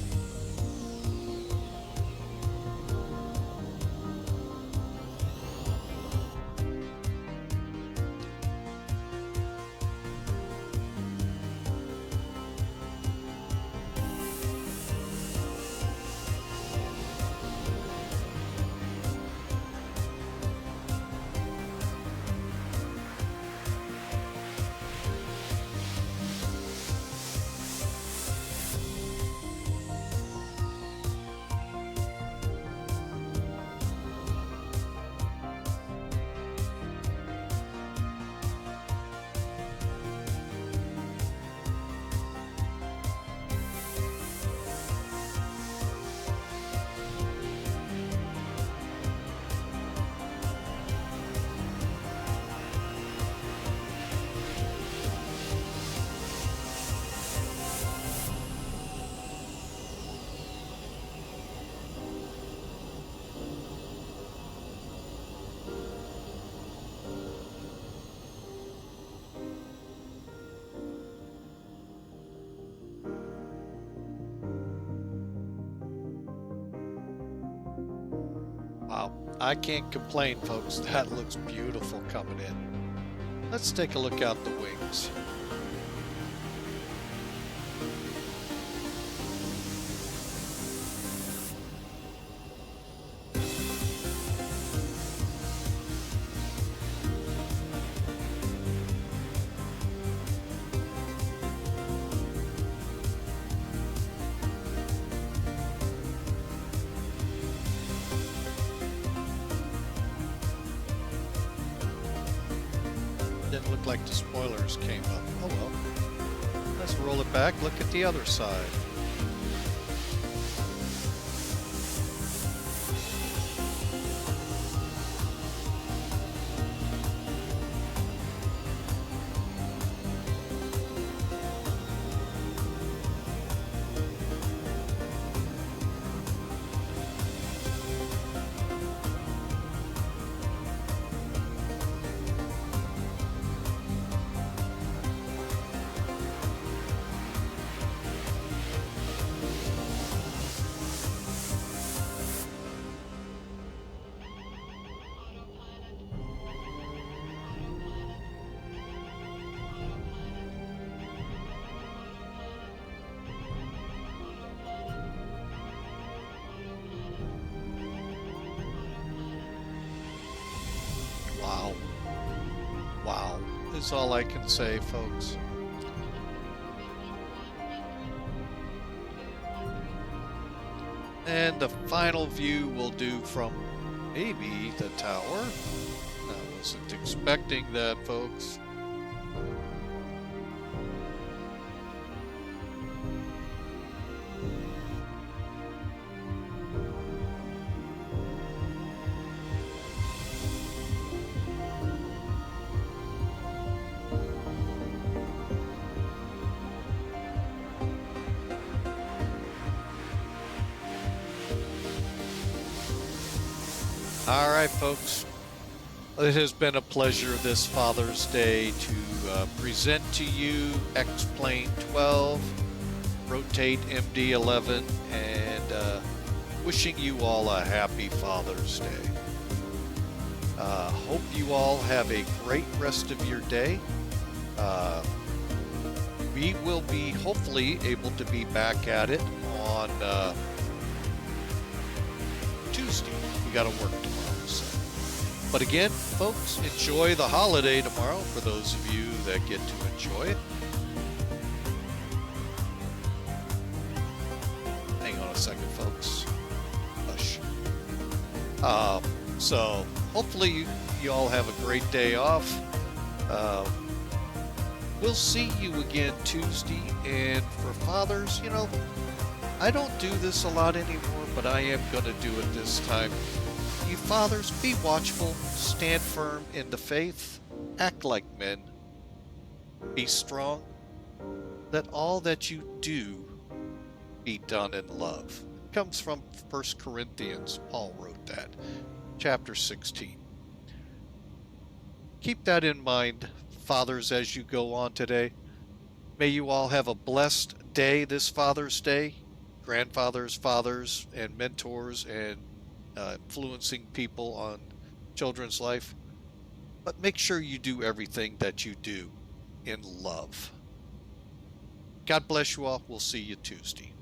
Wow, I can't complain, folks. That looks beautiful coming in. Let's take a look out the wings. Didn't look like the spoilers came up. Oh well. Let's roll it back. Look at the other side. Wow. Wow. Is all I can say, folks. And the final view we'll do from maybe the tower. I wasn't expecting that, folks. All right, folks. It has been a pleasure this Father's Day to present to you X-Plane 12, Rotate MD-11, and wishing you all a happy Father's Day. Hope you all have a great rest of your day. We will be hopefully able to be back at it on Tuesday. We got to work tomorrow. So. But again, folks, enjoy the holiday tomorrow for those of you that get to enjoy it. Hang on a second, folks. Hush. So hopefully you all have a great day off. We'll see you again Tuesday. And for fathers, you know, I don't do this a lot anymore, but I am going to do it this time. You fathers, be watchful, stand firm in the faith, act like men, be strong. Let all that you do be done in love. It comes from 1 Corinthians. Paul wrote that, chapter 16. Keep that in mind, fathers, as you go on today. May you all have a blessed day this Father's Day. Grandfathers, fathers, and mentors, and influencing people on children's life. But make sure you do everything that you do in love. God bless you all. We'll see you Tuesday.